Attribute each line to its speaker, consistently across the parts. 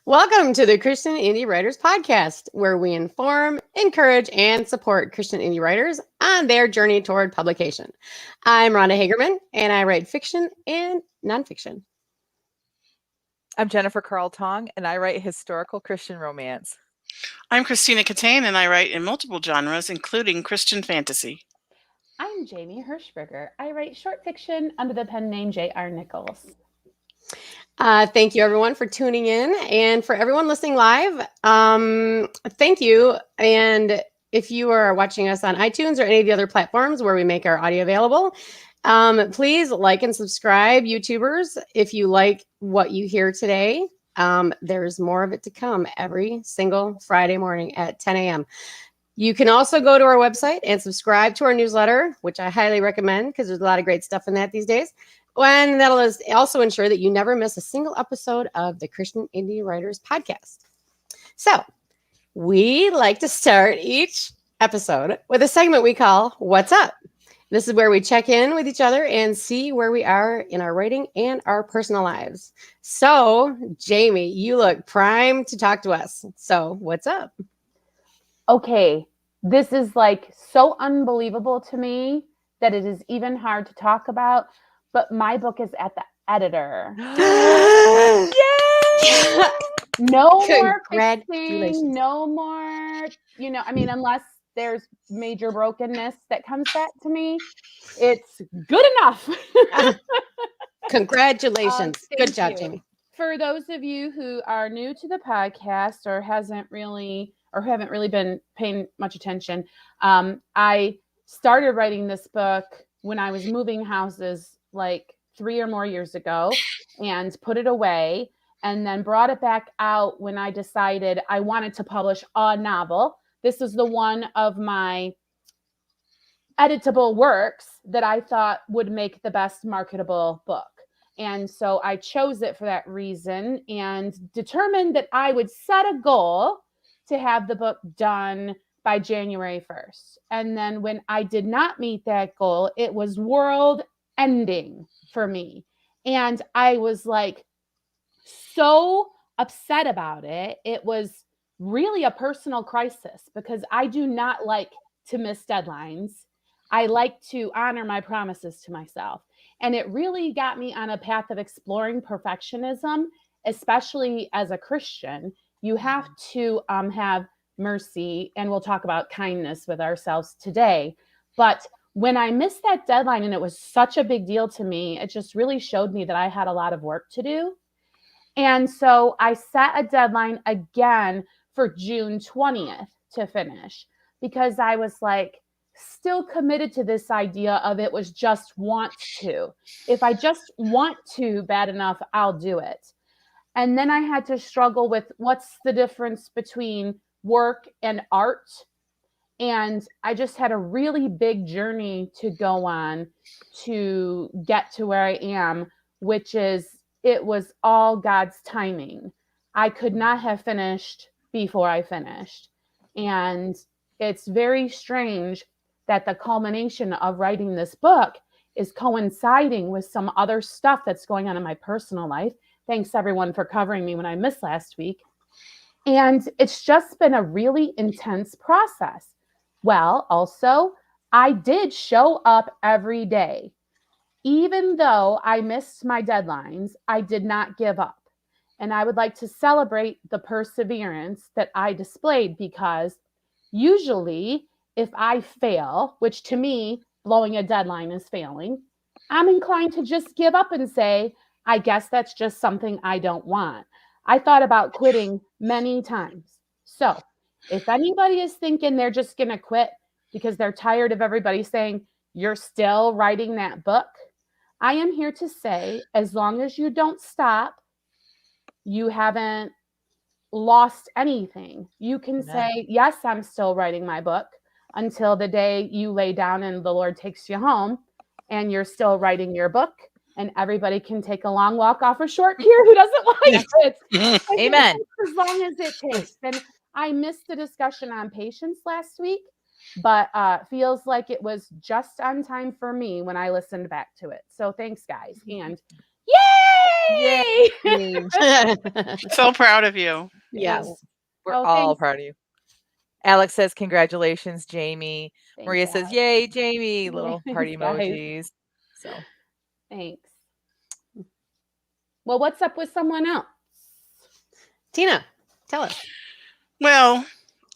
Speaker 1: Welcome to the Christian Indie Writers Podcast, where we inform, encourage, and support Christian indie writers on their journey toward publication. I'm Rhonda Hagerman, and I write fiction and nonfiction.
Speaker 2: I'm Jennifer Carl Tong, and I write historical Christian romance.
Speaker 3: I'm Christina Catane, and I write in multiple genres, including Christian fantasy.
Speaker 4: I'm Jamie Hirschberger. I write short fiction under the pen name J.R. Nichols.
Speaker 1: Thank you, everyone, for tuning in. And for everyone listening live, thank you. And if you are watching us on iTunes or any of the other platforms where we make our audio available, please like and subscribe, YouTubers. If you like what you hear today, there's more of it to come every single Friday morning at 10 a.m. You can also go to our website and subscribe to our newsletter, which I highly recommend because there's a lot of great stuff in that these days. And that'll also ensure that you never miss a single episode of the Christian Indie Writers Podcast. So we like to start each episode with a segment we call What's Up? This is where we check in with each other and see where we are in our writing and our personal lives. So, Jamie, you look primed to talk to us. So what's up?
Speaker 4: Okay, this is like so unbelievable to me that it is even hard to talk about. But my book is at the editor.
Speaker 1: Yay!
Speaker 4: No more
Speaker 1: Congratulations.
Speaker 4: fixing, no more, unless there's major brokenness that comes back to me, it's good enough.
Speaker 1: Congratulations. Good job,
Speaker 4: you.
Speaker 1: Jamie.
Speaker 4: For those of you who are new to the podcast or haven't really been paying much attention, I started writing this book when I was moving houses like 3 or more years ago and put it away, and then brought it back out when I decided I wanted to publish a novel. This is the one of my editable works that I thought would make the best marketable book. And so I chose it for that reason and determined that I would set a goal to have the book done by January 1st. And then when I did not meet that goal, it was world ending for me. And I was like so upset about it. It was really a personal crisis because I do not like to miss deadlines. I like to honor my promises to myself. And it really got me on a path of exploring perfectionism, especially as a Christian. You have to have mercy, and we'll talk about kindness with ourselves today. But when I missed that deadline, and it was such a big deal to me, it just really showed me that I had a lot of work to do. And so I set a deadline again for June 20th to finish because I was like still committed to this idea of it was just want to. If I just want to bad enough, I'll do it. And then I had to struggle with what's the difference between work and art. And I just had a really big journey to go on to get to where I am, which is it was all God's timing. I could not have finished before I finished. And it's very strange that the culmination of writing this book is coinciding with some other stuff that's going on in my personal life. Thanks, everyone, for covering me when I missed last week. And it's just been a really intense process. Well, also, I did show up every day. Even though I missed my deadlines, I did not give up. And I would like to celebrate the perseverance that I displayed because usually if I fail, which to me, blowing a deadline is failing, I'm inclined to just give up and say, I guess that's just something I don't want. I thought about quitting many times. So if anybody is thinking they're just going to quit because they're tired of everybody saying, you're still writing that book, I am here to say, as long as you don't stop, you haven't lost anything. You can say, yes, I'm still writing my book until the day you lay down and the Lord takes you home and you're still writing your book. And everybody can take a long walk off a short pier who doesn't like it.
Speaker 2: Amen.
Speaker 4: As long as it takes. And I missed the discussion on patience last week, but feels like it was just on time for me when I listened back to it. So thanks, guys. And Yay!
Speaker 3: So proud of you.
Speaker 1: Yes.
Speaker 2: We're
Speaker 4: Oh,
Speaker 2: all
Speaker 4: thanks.
Speaker 2: proud of you. Alex says, congratulations, Jamie.
Speaker 4: Thanks,
Speaker 2: Maria says,
Speaker 4: Alex.
Speaker 2: yay, Jamie. Little heart
Speaker 4: Thanks, guys.
Speaker 2: emojis. So
Speaker 4: Thanks. Well, what's up with someone else?
Speaker 1: Tina, tell us.
Speaker 3: Well,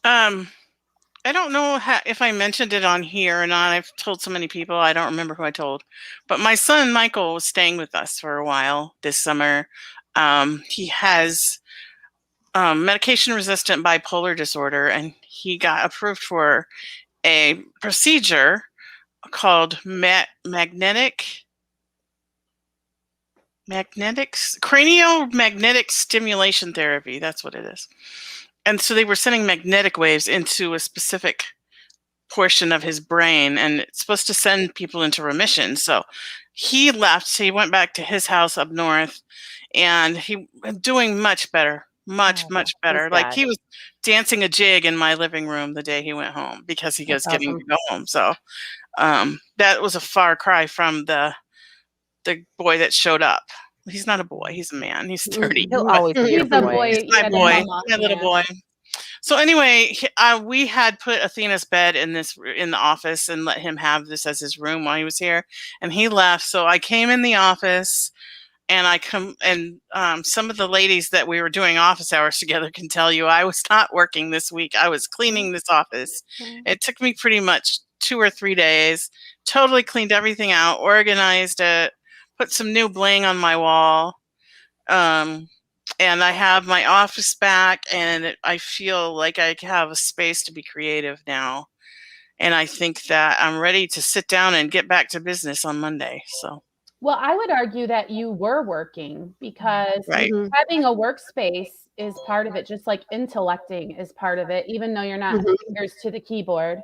Speaker 3: I don't know if I mentioned it on here or not. I've told so many people, I don't remember who I told. But my son, Michael, was staying with us for a while this summer. He has medication-resistant bipolar disorder, and he got approved for a procedure called craniomagnetic stimulation therapy. That's what it is. And so they were sending magnetic waves into a specific portion of his brain, and it's supposed to send people into remission. So he left. He went back to his house up north, and he was doing much better, much better.
Speaker 2: praise
Speaker 3: Like
Speaker 2: God.
Speaker 3: he was dancing a jig in my living room the day he went home because he was
Speaker 1: That's
Speaker 3: getting
Speaker 1: awesome.
Speaker 3: to go home. So that was a far cry from the boy that showed up. He's not a boy. He's a man. He's 30.
Speaker 2: He'll
Speaker 3: but
Speaker 2: always be
Speaker 4: He's
Speaker 2: your
Speaker 4: a
Speaker 2: boy.
Speaker 4: boy.
Speaker 3: he's my
Speaker 4: yeah, the
Speaker 3: boy,
Speaker 4: mama,
Speaker 3: my little
Speaker 4: yeah.
Speaker 3: boy. So anyway, we had put Athena's bed in the office and let him have this as his room while he was here, and he left. So I came in the office, and some of the ladies that we were doing office hours together can tell you I was not working this week. I was cleaning this office. It took me pretty much 2 or 3 days. Totally cleaned everything out, organized it, put some new bling on my wall. And I have my office back, and I feel like I have a space to be creative now. And I think that I'm ready to sit down and get back to business on Monday. So,
Speaker 4: Well, I would argue that you were working because
Speaker 3: right.
Speaker 1: Mhm.
Speaker 4: having a workspace is part of it, just like intellecting is part of it, even though you're not
Speaker 1: Mhm.
Speaker 4: fingers to the keyboard.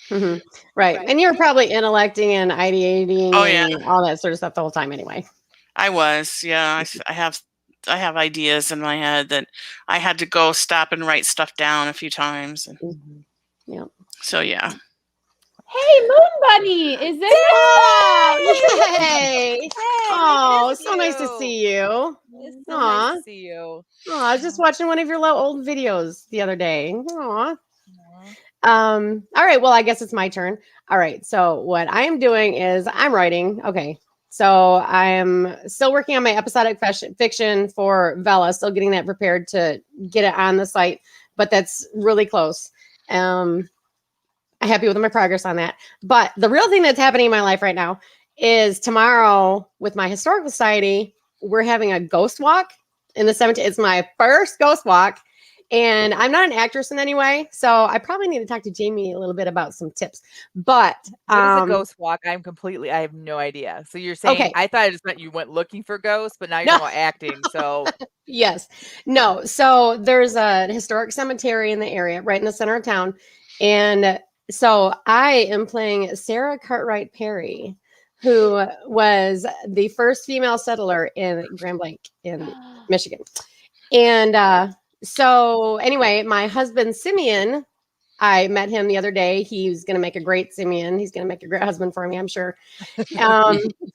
Speaker 1: Mhm. Right. And you're probably intellecting and ideating
Speaker 3: Oh, yeah.
Speaker 1: and all that sort of stuff the whole time anyway.
Speaker 3: I was, yeah. I have ideas in my head that I had to go stop and write stuff down a few times. And
Speaker 1: Yeah.
Speaker 3: so, yeah.
Speaker 4: Hey, Moon Bunny, is it?
Speaker 1: Oh, yay.
Speaker 2: Hey,
Speaker 1: Oh,
Speaker 2: we missed
Speaker 1: so nice to
Speaker 2: you.
Speaker 1: see you.
Speaker 2: It's so
Speaker 1: Aw.
Speaker 2: nice to see you.
Speaker 1: Oh, I was just watching one of your old videos the other day. Aw.
Speaker 2: Aw.
Speaker 1: All right. Well, I guess it's my turn. All right. So what I'm doing is I'm writing. Okay. So I'm still working on my episodic fiction for Vela, still getting that prepared to get it on the site, but that's really close. I'm happy with my progress on that. But the real thing that's happening in my life right now is tomorrow with my historical society, we're having a ghost walk in the cemetery. It's my first ghost walk. And I'm not an actress in any way, so I probably need to talk to Jamie a little bit about some tips. But
Speaker 2: What is a ghost walk? I have no idea. So you're saying,
Speaker 1: Okay.
Speaker 2: I thought it just meant you went looking for ghosts, but now you're
Speaker 1: No.
Speaker 2: talking about acting. So
Speaker 1: Yes, no. So there's a historic cemetery in the area, right in the center of town, and so I am playing Sarah Cartwright Perry, who was the first female settler in Grand Blanc in Michigan. And so anyway, my husband Simeon, I met him the other day. He's going to make a great Simeon. He's going to make a great husband for me, I'm sure.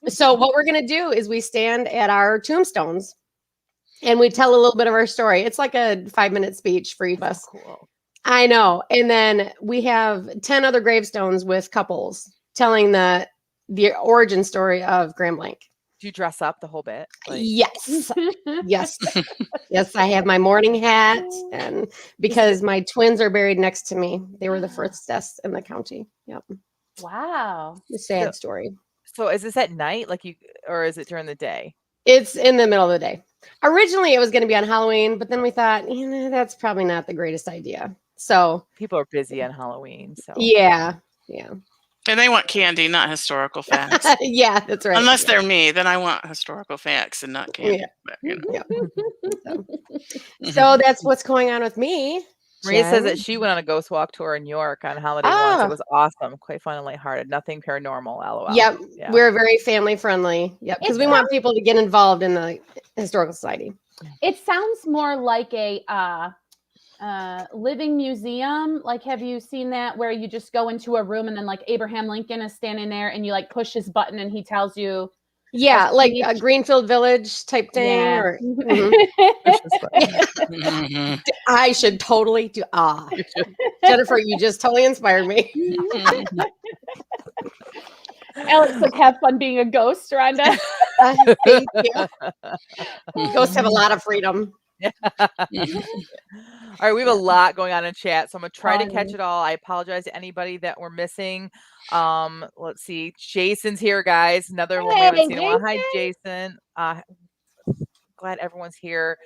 Speaker 1: So what we're going to do is we stand at our tombstones and we tell a little bit of our story. It's like a 5-minute speech for each of us.
Speaker 2: cool.
Speaker 1: I know. And then we have 10 other gravestones with couples telling the origin story of Grand Blanc.
Speaker 2: Do you dress up the whole bit? Like,
Speaker 1: Yes. Yes. Yes. I have my morning hat, and because my twins are buried next to me, they were the first deaths in the county. Yep.
Speaker 4: Wow.
Speaker 1: A sad
Speaker 2: So-
Speaker 1: story.
Speaker 2: so is this at night, or is it during the day?
Speaker 1: It's in the middle of the day. Originally, it was going to be on Halloween, but then we thought, that's probably not the greatest idea. So,
Speaker 2: People are busy on Halloween, so
Speaker 1: yeah.
Speaker 3: And they want candy, not historical facts.
Speaker 1: Yeah, that's right.
Speaker 3: Unless
Speaker 1: Yeah.
Speaker 3: they're me, then I want historical facts and not candy.
Speaker 1: Yeah.
Speaker 3: But, you know.
Speaker 1: So that's what's going on with me.
Speaker 2: Maria says
Speaker 1: Jen.
Speaker 2: that she went on a ghost walk tour in New York on holiday once.
Speaker 1: Ah.
Speaker 2: It was awesome, quite fun and lighthearted. Nothing paranormal, lol.
Speaker 1: Yep.
Speaker 2: Yeah.
Speaker 1: We're very family friendly. Yep. Because we want people to get involved in the historical society.
Speaker 4: It sounds more like a living museum. Like, have you seen that where you just go into a room and then like Abraham Lincoln is standing there and you like push his button and he tells you
Speaker 1: Yeah, like a
Speaker 4: speech.
Speaker 1: Greenfield Village type thing,
Speaker 4: Yeah.
Speaker 1: or mhm.
Speaker 2: Push this button.
Speaker 3: Mhm.
Speaker 1: I should totally do. Jennifer, you just totally inspired me.
Speaker 4: Alex, like, have fun being a ghost, Rhonda.
Speaker 1: Thank you. Ghosts have a lot of freedom.
Speaker 2: All right, we have a lot going on in chat, so I'm gonna try to catch
Speaker 4: Fun.
Speaker 2: it all. I apologize to anybody that we're missing. Let's see. Jason's here, guys. Another one we haven't
Speaker 4: Hey,
Speaker 2: seen in a while. Hi, Jason. Glad everyone's here.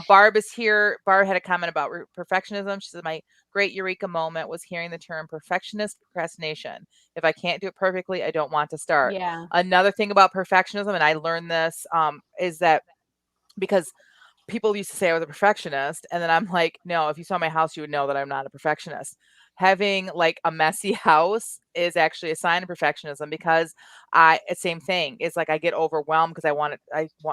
Speaker 2: Barb is here. Barb had a comment about perfectionism. She said, my great eureka moment was hearing the term perfectionist procrastination. If I can't do it perfectly, I don't want to start.
Speaker 4: Yeah.
Speaker 2: Another thing about perfectionism, and I learned this, is that because people used to say I was a perfectionist, and then I'm like, no, if you saw my house, you would know that I'm not a perfectionist. Having like a messy house is actually a sign of perfectionism, because it's same thing. It's like I get overwhelmed because I want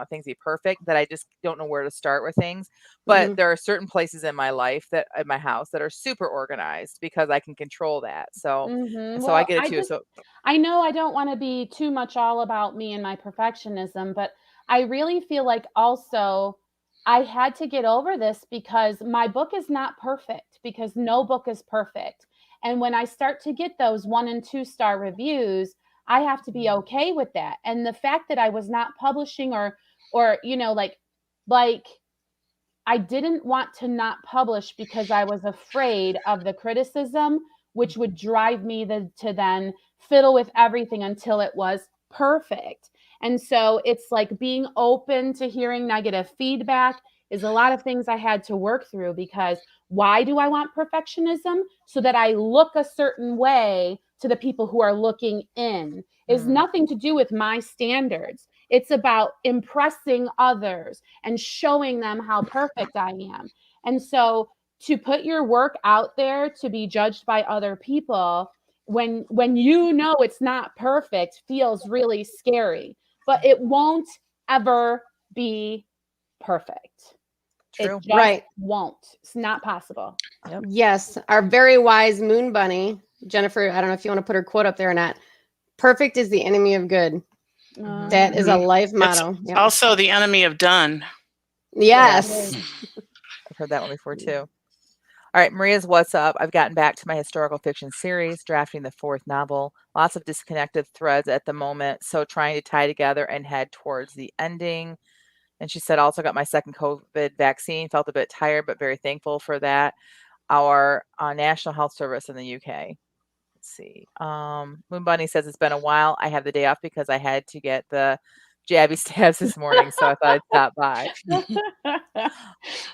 Speaker 2: things to be perfect, that I just don't know where to start with things. But
Speaker 1: Mhm.
Speaker 2: there are certain places in my life, that in my house, that are super organized because I can control that. So
Speaker 4: Mhm.
Speaker 2: so I
Speaker 4: Well,
Speaker 2: get it too. So
Speaker 4: I know I don't want to be too much all about me and my perfectionism, but I really feel like also I had to get over this because my book is not perfect, because no book is perfect. And when I start to get those 1 and 2 star reviews, I have to be okay with that. And the fact that I was not publishing, or like I didn't want to not publish because I was afraid of the criticism, which would drive me to then fiddle with everything until it was perfect. And so it's like being open to hearing negative feedback is a lot of things I had to work through, because why do I want perfectionism? So that I look a certain way to the people who are looking in. Is nothing to do with my standards. It's about impressing others and showing them how perfect I am. And so to put your work out there to be judged by other people, when you know it's not perfect, feels really scary. But it won't ever be perfect.
Speaker 2: true.
Speaker 4: It just
Speaker 1: Right.
Speaker 4: won't. It's not possible.
Speaker 1: Yes. Our very wise moon bunny, Jennifer, I don't know if you want to put her quote up there or not. Perfect is the enemy of good. That is a life
Speaker 3: It's
Speaker 1: motto. Yep.
Speaker 3: also the enemy of done.
Speaker 1: Yes.
Speaker 2: I've heard that one before too. All right, Maria's what's up? I've gotten back to my historical fiction series, drafting the 4th novel. Lots of disconnected threads at the moment, so trying to tie together and head towards the ending. And she said, also got my second COVID vaccine. Felt a bit tired, but very thankful for that. Our National Health Service in the UK. Let's see. Moon Bunny says it's been a while. I have the day off because I had to get the jabby stabs this morning, so I thought I'd stop by.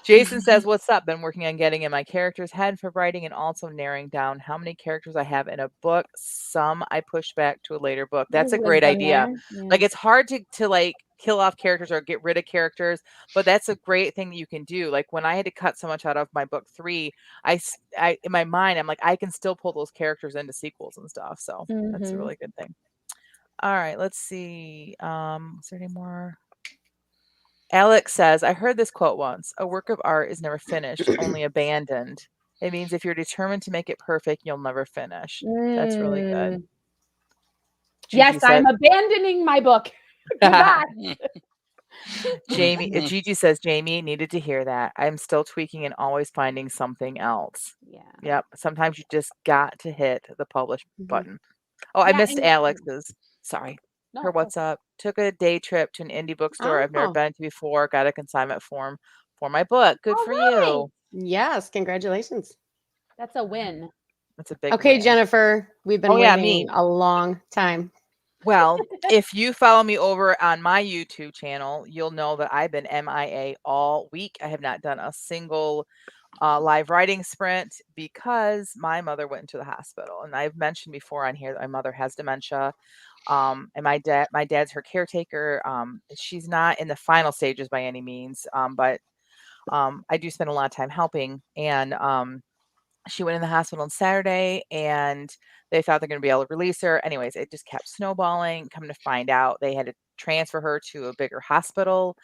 Speaker 2: Jason says, what's up? Been working on getting in my character's head for writing, and also narrowing down how many characters I have in a book. Some I push back to a later book. That's a great idea. Like, it's hard to like kill off characters or get rid of characters, but that's a great thing that you can do. Like, when I had to cut so much out of my book 3, I in my mind, I'm like, I can still pull those characters into sequels and stuff. So that's a really good thing. All right, let's see. Is there any more? Alex says, I heard this quote once: a work of art is never finished, only abandoned. It means if you're determined to make it perfect, you'll never finish. That's really good.
Speaker 4: Yes,
Speaker 2: Gigi said,
Speaker 4: I'm abandoning my book. Goodbye.
Speaker 2: Gigi says, Jamie needed to hear that. I'm still tweaking and always finding something else.
Speaker 4: Yeah.
Speaker 2: Yep. Sometimes you just got to hit the publish button. Oh, I
Speaker 4: Yeah,
Speaker 2: missed
Speaker 4: and-
Speaker 2: Alex's. Sorry.
Speaker 4: No,
Speaker 2: Her what's up? Took a day trip to an indie bookstore I've never
Speaker 1: Oh.
Speaker 2: been to before. Got a consignment form for my book. Good
Speaker 4: Oh,
Speaker 2: for
Speaker 4: really?
Speaker 2: you.
Speaker 1: Yes. Congratulations.
Speaker 4: That's a win.
Speaker 2: That's a big
Speaker 1: Okay,
Speaker 2: win.
Speaker 1: Jennifer, we've been
Speaker 2: Oh, yeah,
Speaker 1: waiting
Speaker 2: me.
Speaker 1: a long time.
Speaker 2: Well, if you follow me over on my YouTube channel, you'll know that I've been MIA all week. I have not done a single live writing sprint because my mother went into the hospital. And I've mentioned before on here that my mother has dementia. And my dad's her caretaker. She's not in the final stages by any means, but I do spend a lot of time helping. And she went in the hospital on Saturday, and they thought they're going to be able to release her. Anyways, it just kept snowballing. Come to find out, they had to transfer her to a bigger hospital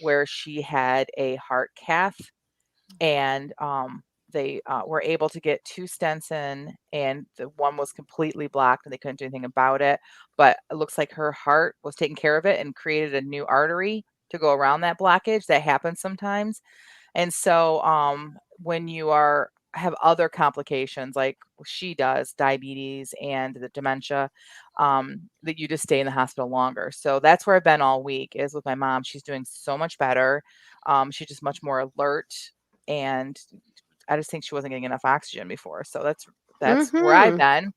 Speaker 2: where she had a heart cath, and they were able to get 2 stents in, and the one was completely blocked and they couldn't do anything about it. but it looks like her heart was taking care of it and created a new artery to go around that blockage. That happens sometimes. And so when you have other complications like she does, diabetes and the dementia, that you just stay in the hospital longer. So that's where I've been all week, is with my mom. She's doing so much better. She's just much more alert, and I just think she wasn't getting enough oxygen before. So that's where I've been,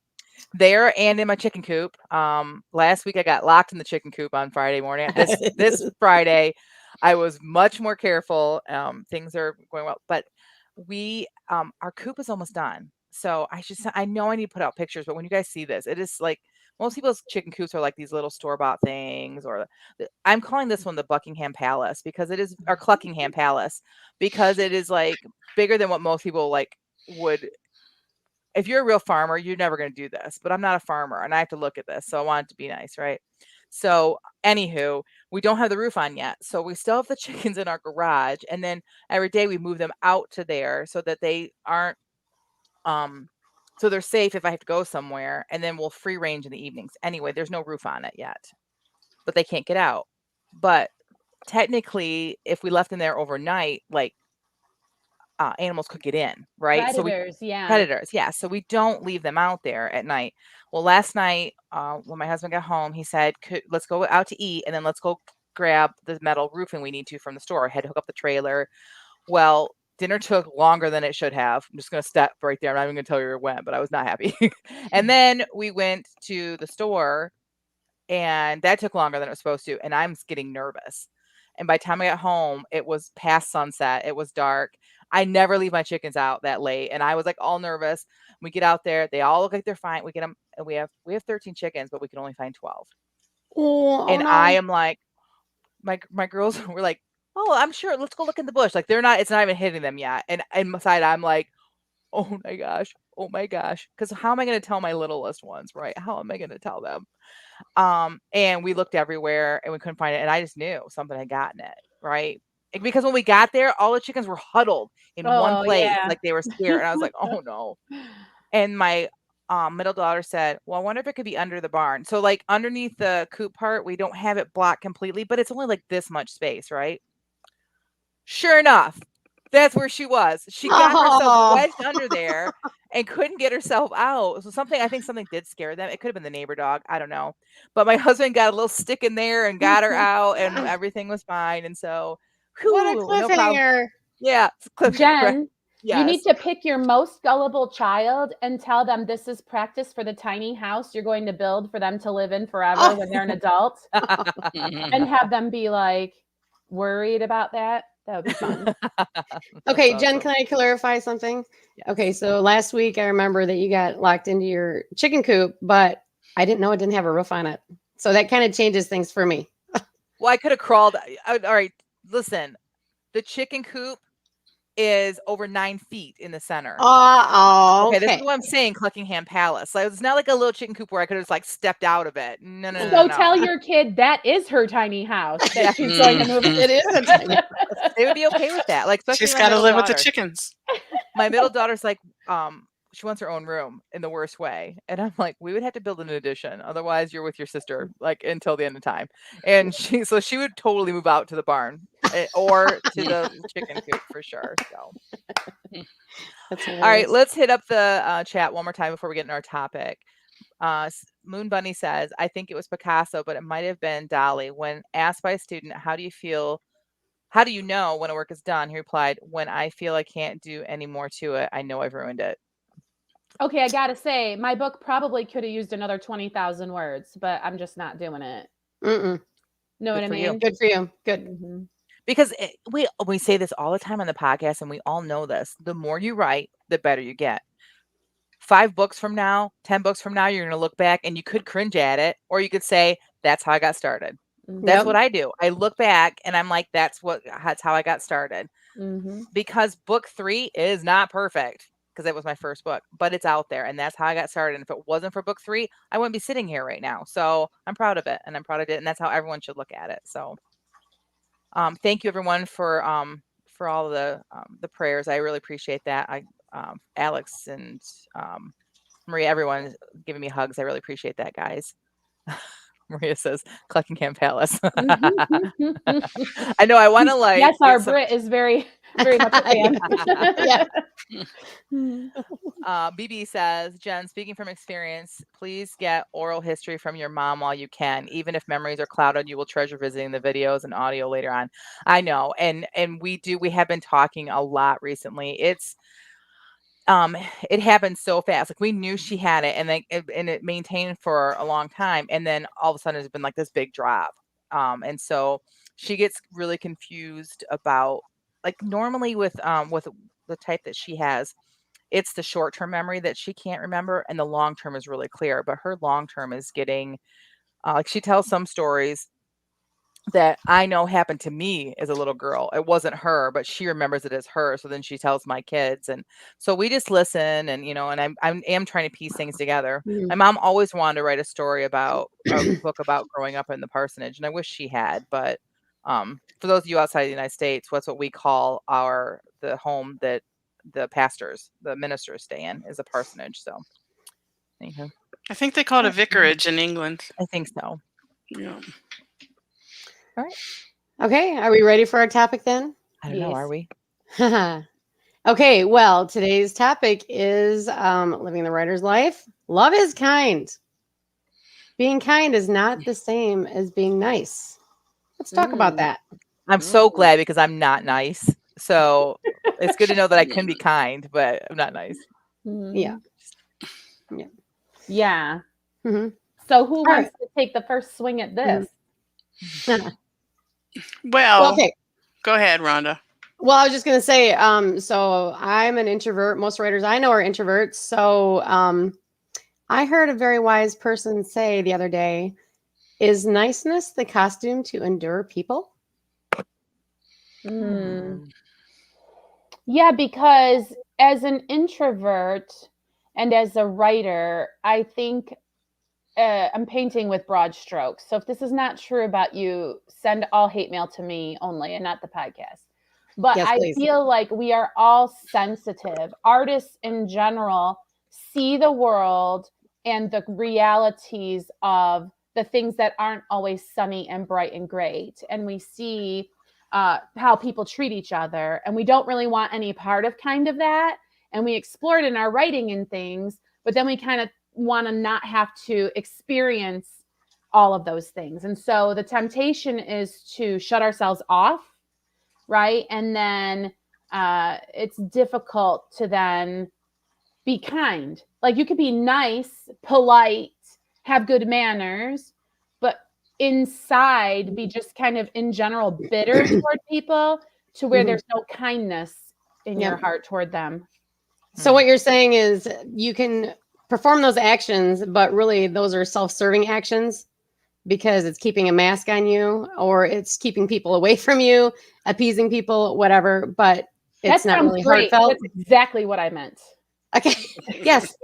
Speaker 2: there and in my chicken coop. Last week I got locked in the chicken coop on Friday morning. This Friday I was much more careful. Things are going well, but our coop is almost done. So I know I need to put out pictures, but when you guys see this, it is like most people's chicken coops are like these little store-bought things, or I'm calling this one the Buckingham Palace because it is, or Cluckingham Palace, because it is like bigger than what most people like would. If you're a real farmer, you're never going to do this, but I'm not a farmer and I have to look at this. So I want it to be nice, right? So anywho, we don't have the roof on yet. So we still have the chickens in our garage. And then every day we move them out to there so that they aren't, so they're safe if I have to go somewhere. And then we'll free range in the evenings. Anyway, there's no roof on it yet, but they can't get out. But technically, if we left them there overnight, like animals could get in, right?
Speaker 4: Predators,
Speaker 2: Predators, yeah. So we don't leave them out there at night. Well, last night, when my husband got home, he said, let's go out to eat, and then let's go grab the metal roofing we need to from the store. I had to hook up the trailer. Well, dinner took longer than it should have. I'm just going to step right there. I'm not even going to tell you where it went, but I was not happy. And then we went to the store, and that took longer than it was supposed to, and I'm getting nervous. And by the time I got home, it was past sunset. It was dark. I never leave my chickens out that late, and I was like all nervous. We get out there, they all look like they're fine. We get them, and we have 13 chickens, but we can only find 12. And
Speaker 1: no.
Speaker 2: I am like, my girls were like, "Oh, I'm sure. Let's go look in the bush." Like it's not even hitting them yet. And inside, I'm like, "Oh my gosh, oh my gosh," because how am I going to tell my littlest ones, right? How am I going to tell them? And we looked everywhere and we couldn't find it. And I just knew something had gotten it, right? Because when we got there, all the chickens were huddled in one place, like they were scared. And I was like, oh no. And my middle daughter said, well, I wonder if it could be under the barn. So like underneath the coop part, we don't have it blocked completely, but it's only like this much space, right? Sure enough, that's where she was. She got herself wedged under there and couldn't get herself out. So I think something did scare them. It could have been the neighbor dog. I don't know. But my husband got a little stick in there and got her out, and everything was fine. And so,
Speaker 1: what a cliffhanger.
Speaker 2: Yeah.
Speaker 4: Jen,
Speaker 2: yes.
Speaker 4: You need to pick your most gullible child and tell them this is practice for the tiny house you're going to build for them to live in forever when they're an adult. And have them be like worried about that. That would be fun.
Speaker 1: Okay, Jen, can I clarify something?
Speaker 2: Yes.
Speaker 1: Okay, so last week I remember that you got locked into your chicken coop, but I didn't know it didn't have a roof on it. So that kind of changes things for me.
Speaker 2: Well, I could have crawled. All right, listen. The chicken coop is over 9 feet in the center.
Speaker 1: Okay.
Speaker 2: This is what I'm saying, Cluckingham Palace. Like, it's not like a little chicken coop where I could have just like stepped out of it. No.
Speaker 4: So tell your kid that is her tiny house that she's going to move.
Speaker 1: It is a tiny house.
Speaker 2: They would be okay with that. Like,
Speaker 3: She's got to live with the chickens.
Speaker 2: My middle daughter's like, she wants her own room in the worst way. And I'm like, we would have to build an addition. Otherwise you're with your sister, like until the end of time. And she would totally move out to the barn or to the chicken coop for sure. So, all right, let's hit up the chat one more time before we get into our topic. Moon Bunny says, I think it was Picasso, but it might have been Dali. When asked by a student, how do you know when a work is done? He replied, when I feel I can't do any more to it, I know I've ruined it.
Speaker 4: Okay, I gotta say, my book probably could have used another 20,000 words, but I'm just not doing it. Know what I mean?
Speaker 1: Good for you. Good.
Speaker 4: Mm-hmm.
Speaker 2: Because we say this all the time on the podcast, and we all know this. The more you write, the better you get. 5 books from now, 10 books from now, you're going to look back and you could cringe at it, or you could say, that's how I got started. Mm-hmm. That's what I do. I look back and I'm like, that's how I got started. Mm-hmm. Because book 3 is not perfect. Because it was my first book, but it's out there, and that's how I got started. And if it wasn't for book 3, I wouldn't be sitting here right now. So I'm proud of it, and I'm proud of it, and that's how everyone should look at it. So, thank you everyone for all the prayers. I really appreciate that. Alex and Maria, everyone giving me hugs. I really appreciate that, guys. Maria says Cluckingham Palace.
Speaker 4: Mhm.
Speaker 2: I know. I want to like.
Speaker 4: Yes,
Speaker 2: get
Speaker 4: our
Speaker 2: some-
Speaker 4: Brit is very, very much a fan.
Speaker 1: Yeah.
Speaker 4: Mhm.
Speaker 2: BB says, Jen, speaking from experience, please get oral history from your mom while you can. Even if memories are clouded, you will treasure visiting the videos and audio later on. I know, and we have been talking a lot recently. It happened so fast. Like we knew she had it, and then it maintained for a long time, and then all of a sudden it's been like this big drop. And so she gets really confused about, like, normally with the type that she has, it's the short-term memory that she can't remember, and the long term is really clear. But her long term is getting like, she tells some stories that I know happened to me as a little girl. It wasn't her, but she remembers it as her. So then she tells my kids, and so we just listen, and and I am trying to piece things together.
Speaker 1: Mhm.
Speaker 2: My mom always wanted to write a story about a book about growing up in the parsonage, and I wish she had. But for those of you outside the United States, that's what we call the home that the pastors, the ministers stay in, is a parsonage. So, anywho,
Speaker 3: I think they call it a vicarage in England.
Speaker 2: I think so.
Speaker 3: Yeah.
Speaker 2: All right.
Speaker 1: Okay, are we ready for our topic then?
Speaker 2: I don't know. Are
Speaker 4: Yes.
Speaker 2: we?
Speaker 1: Okay, well, today's topic is living the writer's life. Love is kind. Being kind is not the same as being nice. Let's talk about
Speaker 4: Mm.
Speaker 1: that.
Speaker 2: I'm so
Speaker 3: Ooh.
Speaker 2: glad, because I'm not nice. So it's good to know that I can be kind, but I'm not nice.
Speaker 1: Yeah.
Speaker 4: Mhm. Yeah.
Speaker 1: hmm
Speaker 4: So who
Speaker 1: All
Speaker 4: wants to take the first swing at this?
Speaker 3: Well,
Speaker 1: okay.
Speaker 3: go ahead, Rhonda.
Speaker 1: Well, I was just gonna say, so I'm an introvert. Most writers I know are introverts. So I heard a very wise person say the other day, "Is niceness the costume to endure people?"
Speaker 4: Mm. Yeah, because as an introvert and as a writer, I think I'm painting with broad strokes. So if this is not true about you, send all hate mail to me only and not the podcast. But
Speaker 1: Yes,
Speaker 4: I
Speaker 1: please.
Speaker 4: feel like we are all sensitive. Artists in general see the world and the realities of the things that aren't always sunny and bright and great. And we see how people treat each other. And we don't really want any part of kind of that. And we explore it in our writing and things, but then we kind of want to not have to experience all of those things. And so the temptation is to shut ourselves off, right? And then it's difficult to then be kind. Like you could be nice, polite, have good manners, but inside be just kind of in general bitter toward people, to where
Speaker 1: Mhm.
Speaker 4: there's no kindness in your
Speaker 1: Yep.
Speaker 4: heart toward them.
Speaker 1: So what you're saying is you can perform those actions, but really those are self-serving actions because it's keeping a mask on you or it's keeping people away from you, appeasing people, whatever, but it's
Speaker 4: That
Speaker 1: not
Speaker 4: sounds
Speaker 1: really
Speaker 4: great.
Speaker 1: heartfelt.
Speaker 4: That's exactly what I meant.
Speaker 1: Okay. Yes.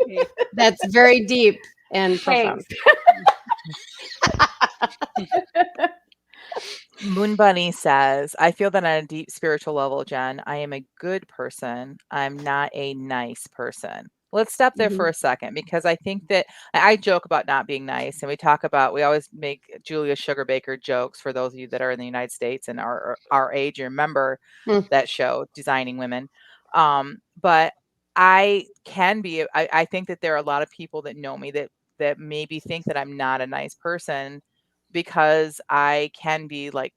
Speaker 1: That's very deep and profound.
Speaker 2: Moon Bunny says, I feel that on a deep spiritual level, Jen, I am a good person. I'm not a nice person. Let's stop there for a second, because I think that I joke about not being nice, and we always make Julia Sugarbaker jokes for those of you that are in the United States and are our age. You remember
Speaker 1: Mm.
Speaker 2: that show, Designing Women. But I think that there are a lot of people that know me that maybe think that I'm not a nice person, because I can be like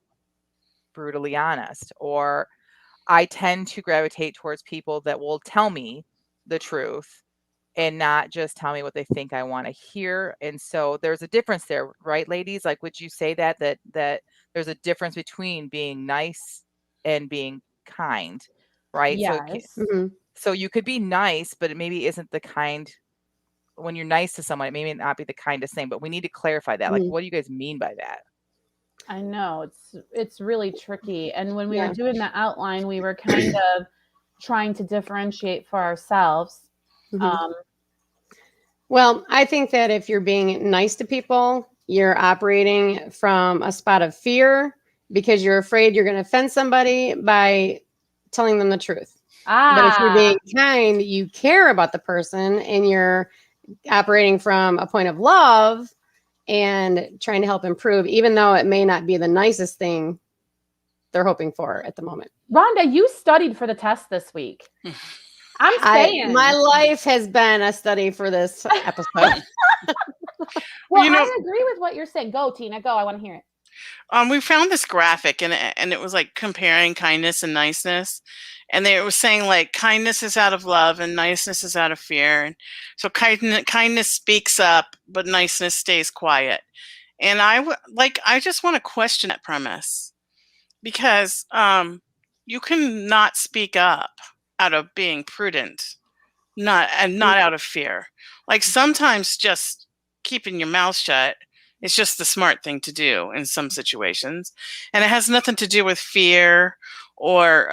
Speaker 2: brutally honest, or I tend to gravitate towards people that will tell me the truth and not just tell me what they think I want to hear. And so there's a difference there, right, ladies? Like, would you say that there's a difference between being nice and being kind, right?
Speaker 4: Yes.
Speaker 1: Mhm.
Speaker 2: So you could be nice, but it maybe isn't the kind. When you're nice to someone, it may not be the kindest thing, but we need to clarify that. Like,
Speaker 1: Mhm.
Speaker 2: what do you guys mean by that?
Speaker 4: I know it's really tricky. And when we
Speaker 1: Yeah.
Speaker 4: were doing the outline, we were kind of trying to differentiate for ourselves.
Speaker 1: Mhm. Well, I think that if you're being nice to people, you're operating from a spot of fear because you're afraid you're going to offend somebody by telling them the truth. But if you're being kind, you care about the person and you're operating from a point of love and trying to help improve, even though it may not be the nicest thing they're hoping for at the moment.
Speaker 4: Rhonda, you studied for the test this week. I'm saying.
Speaker 1: My life has been a study for this episode.
Speaker 4: Well,
Speaker 3: You know-
Speaker 4: I agree with what you're saying. Go, Tina, go. I want to hear it.
Speaker 3: We found this graphic and it was like comparing kindness and niceness. And they were saying like kindness is out of love and niceness is out of fear. And so kindness speaks up, but niceness stays quiet. And I just want to question that premise, because you can not speak up out of being prudent, not out of fear. Like sometimes just keeping your mouth shut, it's just the smart thing to do in some situations. And it has nothing to do with fear or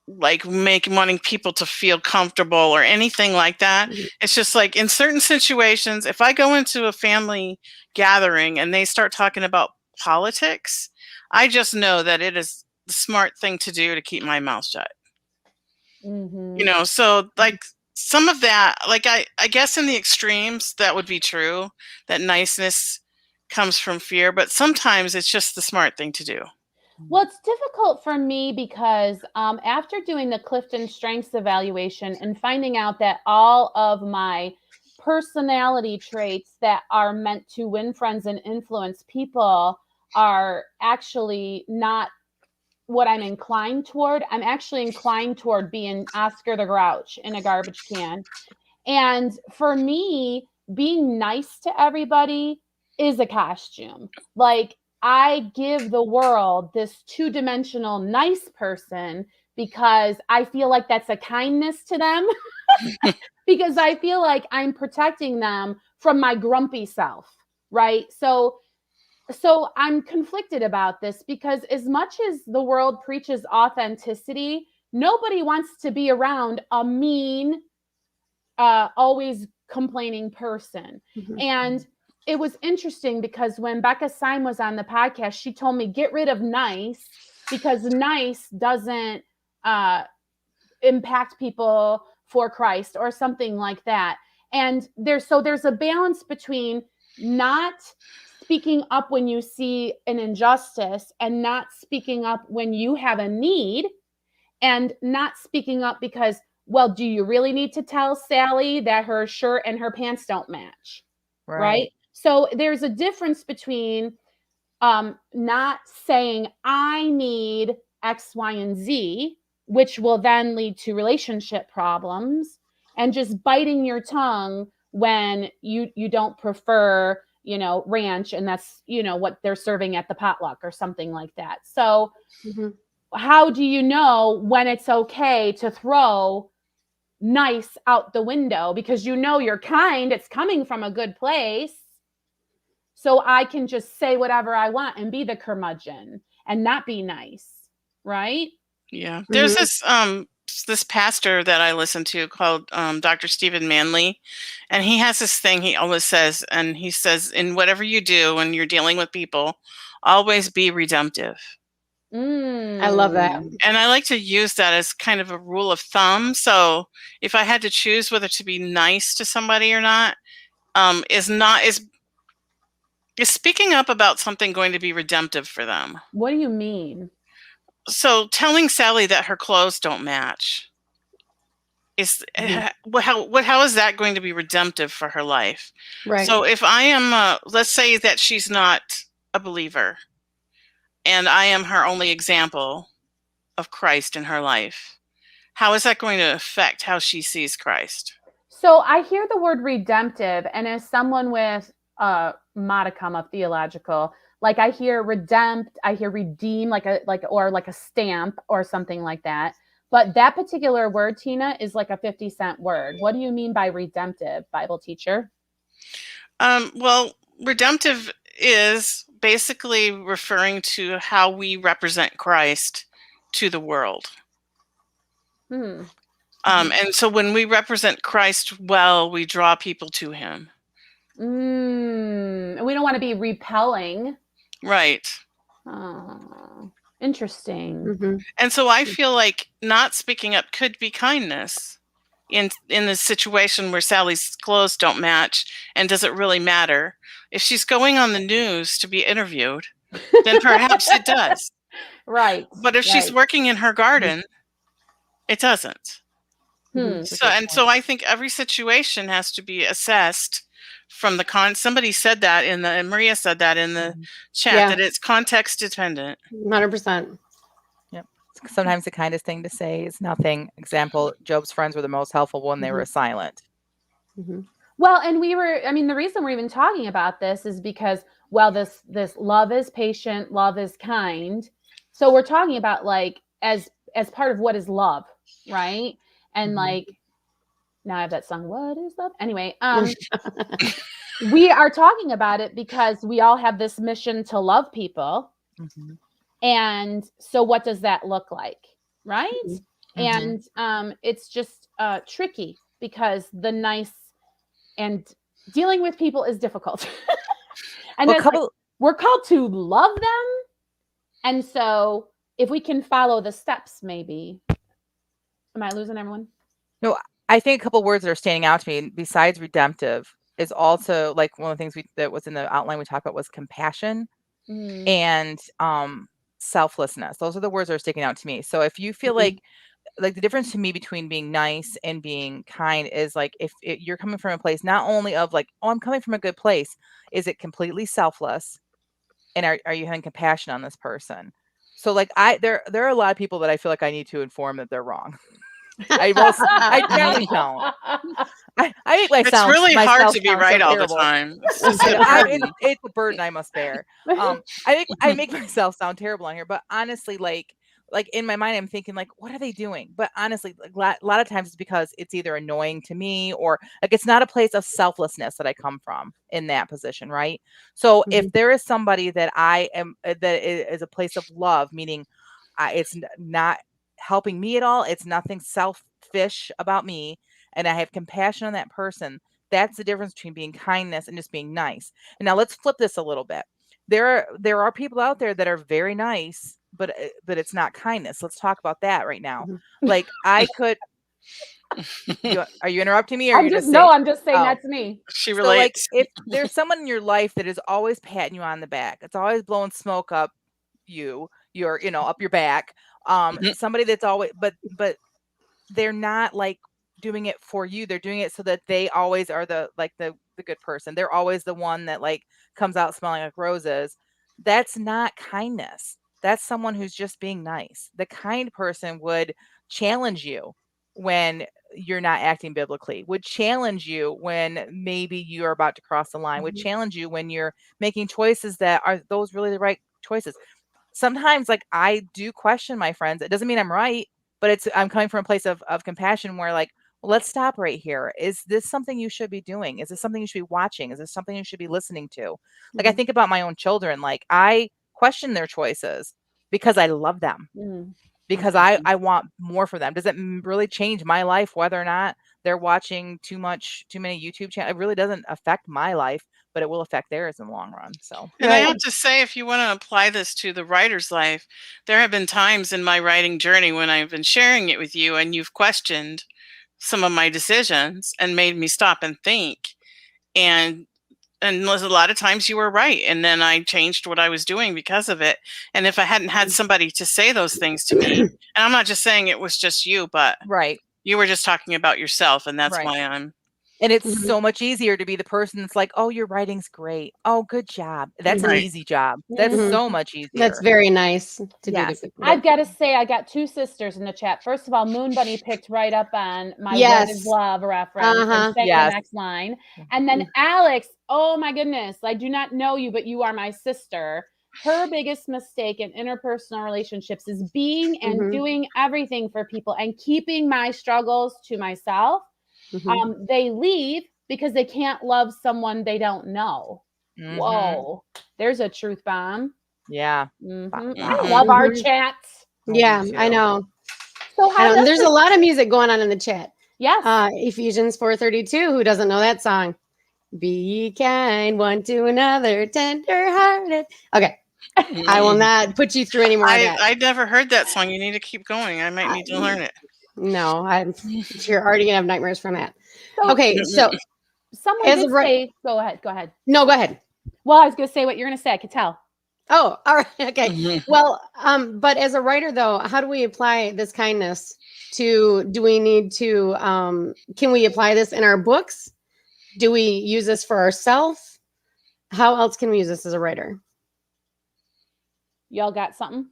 Speaker 3: like wanting people to feel comfortable or anything like that. It's just like in certain situations, if I go into a family gathering and they start talking about politics, I just know that it is the smart thing to do to keep my mouth shut.
Speaker 4: Mm-hmm.
Speaker 3: You know, so like some of that, like I guess in the extremes, that would be true, that niceness comes from fear, but sometimes it's just the smart thing to do.
Speaker 4: Well, it's difficult for me because after doing the Clifton Strengths evaluation and finding out that all of my personality traits that are meant to win friends and influence people are actually not what I'm inclined toward. I'm actually inclined toward being Oscar the Grouch in a garbage can. And for me, being nice to everybody is a costume. Like, I give the world this two-dimensional nice person because I feel like that's a kindness to them. Because I feel like I'm protecting them from my grumpy self, right? So I'm conflicted about this because as much as the world preaches authenticity, nobody wants to be around a mean, always complaining person.
Speaker 1: Mhm.
Speaker 4: And it was interesting because when Becca Syme was on the podcast, she told me, get rid of nice because nice doesn't impact people for Christ or something like that. And there's a balance between not speaking up when you see an injustice and not speaking up when you have a need, and not speaking up because, well, do you really need to tell Sally that her shirt and her pants don't match? Right? So there's a difference between not saying I need X, Y, and Z, which will then lead to relationship problems, and just biting your tongue when you don't prefer, ranch, and that's, what they're serving at the potluck or something like that. So how do you know when it's okay to throw nice out the window? Because you're kind, it's coming from a good place. So I can just say whatever I want and be the curmudgeon and not be nice, right?
Speaker 3: Yeah. There's this pastor that I listen to called Dr. Stephen Manley, and he has this thing he always says, and he says, in whatever you do when you're dealing with people, always be redemptive.
Speaker 1: I love that.
Speaker 3: And I like to use that as kind of a rule of thumb. So if I had to choose whether to be nice to somebody or not, is speaking up about something going to be redemptive for them?
Speaker 4: What do you mean?
Speaker 3: So telling Sally that her clothes don't match is how is that going to be redemptive for her life?
Speaker 1: Right.
Speaker 3: So if I am, let's say that she's not a believer, and I am her only example of Christ in her life, how is that going to affect how she sees Christ?
Speaker 4: So I hear the word redemptive, and as someone with a modicum of theological, like I hear redempt, I hear redeem, like a stamp or something like that. But that particular word, Tina, is like a 50-cent word. What do you mean by redemptive, Bible teacher?
Speaker 3: Well, redemptive is basically referring to how we represent Christ to the world. And so when we represent Christ well, we draw people to him.
Speaker 4: We don't want to be repelling.
Speaker 3: Right.
Speaker 4: Oh, interesting.
Speaker 3: And so I feel like not speaking up could be kindness, in the situation where Sally's clothes don't match, and does it really matter? If she's going on the news to be interviewed, then perhaps it does.
Speaker 4: Right.
Speaker 3: But if she's
Speaker 4: right.
Speaker 3: working in her garden, it doesn't.
Speaker 4: Hmm.
Speaker 3: So I think every situation has to be assessed from the somebody said that and Maria said that in the chat,
Speaker 1: Yeah.
Speaker 3: that it's context dependent.
Speaker 1: 100%.
Speaker 2: Sometimes the kindest thing to say is nothing. Example, Job's friends were the most helpful when they were silent.
Speaker 4: Well, and the reason we're even talking about this is because, well, this love is patient, love is kind. So we're talking about like as part of what is love, right? And like, now I have that song, What is Love? Anyway, we are talking about it because we all have this mission to love people. And so what does that look like? Right. And it's just tricky because the nice and dealing with people is difficult. And we're called to love them. And so if we can follow the steps, maybe. Am I losing everyone?
Speaker 2: No, I think a couple of words that are standing out to me besides redemptive is also like one of the things that was in the outline we talked about was compassion and selflessness. Those are the words that are sticking out to me. So if you feel like the difference to me between being nice and being kind is like if you're coming from a place not only of like, oh, I'm coming from a good place, is it completely selfless? And are you having compassion on this person? So like there are a lot of people that I feel like I need to inform that they're wrong. I generally don't. I make myself.
Speaker 3: It's really hard to be
Speaker 2: sound
Speaker 3: right
Speaker 2: so
Speaker 3: all
Speaker 2: terrible.
Speaker 3: the time.
Speaker 2: It's a burden I must bear. I make myself sound terrible on here, but honestly, like in my mind, I'm thinking like, what are they doing? But honestly, like a lot of times it's because it's either annoying to me or like it's not a place of selflessness that I come from in that position, right? So if there is somebody that I am that is a place of love, meaning it's not helping me at all, it's nothing selfish about me, and I have compassion on that person, that's the difference between being kindness and just being nice. And now let's flip this a little bit. There are people out there that are very nice, but it's not kindness. Let's talk about that right now. Like I could. Are you interrupting me? Or
Speaker 4: I'm just saying that's me.
Speaker 3: She relates.
Speaker 2: So like, if there's someone in your life that is always patting you on the back, it's always blowing smoke up your up your back. Somebody that's always, but they're not like doing it for you. They're doing it so that they always are the good person. They're always the one that like comes out smelling like roses. That's not kindness. That's someone who's just being nice. The kind person would challenge you when you're not acting biblically, would challenge you when maybe you're about to cross the line, would challenge you when you're making choices that are those really the right choices. Sometimes like I do question my friends. It doesn't mean I'm right, but I'm coming from a place of compassion where like, well, let's stop right here. Is this something you should be doing? Is this something you should be watching? Is this something you should be listening to? Like I think about my own children. Like I question their choices because I love them. Because I want more for them. Does it really change my life whether or not they're watching too many YouTube channels? It really doesn't affect my life, but it will affect theirs in the long run. So,
Speaker 3: and I have to say, if you want to apply this to the writer's life, there have been times in my writing journey when I've been sharing it with you and you've questioned some of my decisions and made me stop and think. And a lot of times you were right. And then I changed what I was doing because of it. And if I hadn't had somebody to say those things to me, and I'm not just saying it was just you, but you were just talking about yourself. And that's why I'm.
Speaker 2: And it's so much easier to be the person that's like, oh, your writing's great. Oh, good job. That's an easy job. That's so much easier.
Speaker 1: That's very nice to do.
Speaker 4: I've got to say, I got two sisters in the chat. First of all, Moon Bunny picked right up on my What is Love reference and the next line. And then Alex, oh my goodness, I do not know you, but you are my sister. Her biggest mistake in interpersonal relationships is being and doing everything for people and keeping my struggles to myself. They leave because they can't love someone they don't know. Whoa, there's a truth bomb.
Speaker 2: Yeah.
Speaker 4: I love our chats.
Speaker 1: Yeah, I know.
Speaker 4: So
Speaker 1: there's a lot of music going on in the chat.
Speaker 4: Yes.
Speaker 1: Ephesians 4:32. Who doesn't know that song? Be kind one to another, tender-hearted. Okay. I will not put you through any more of that.
Speaker 3: I never heard that song. You need to keep going. I might need to learn it.
Speaker 1: No, you're already gonna have nightmares from that.
Speaker 4: So
Speaker 1: Okay, so
Speaker 4: someone
Speaker 1: as
Speaker 4: did
Speaker 1: a
Speaker 4: say, go ahead.
Speaker 1: no, go ahead.
Speaker 4: Well, I was going to say what you're going to say. I could tell.
Speaker 1: Oh, all right. Okay.
Speaker 3: Mhm.
Speaker 1: Well, but as a writer though, how do we apply this kindness to, do we need to, can we apply this in our books? Do we use this for ourselves? How else can we use this as a writer?
Speaker 4: Y'all got something?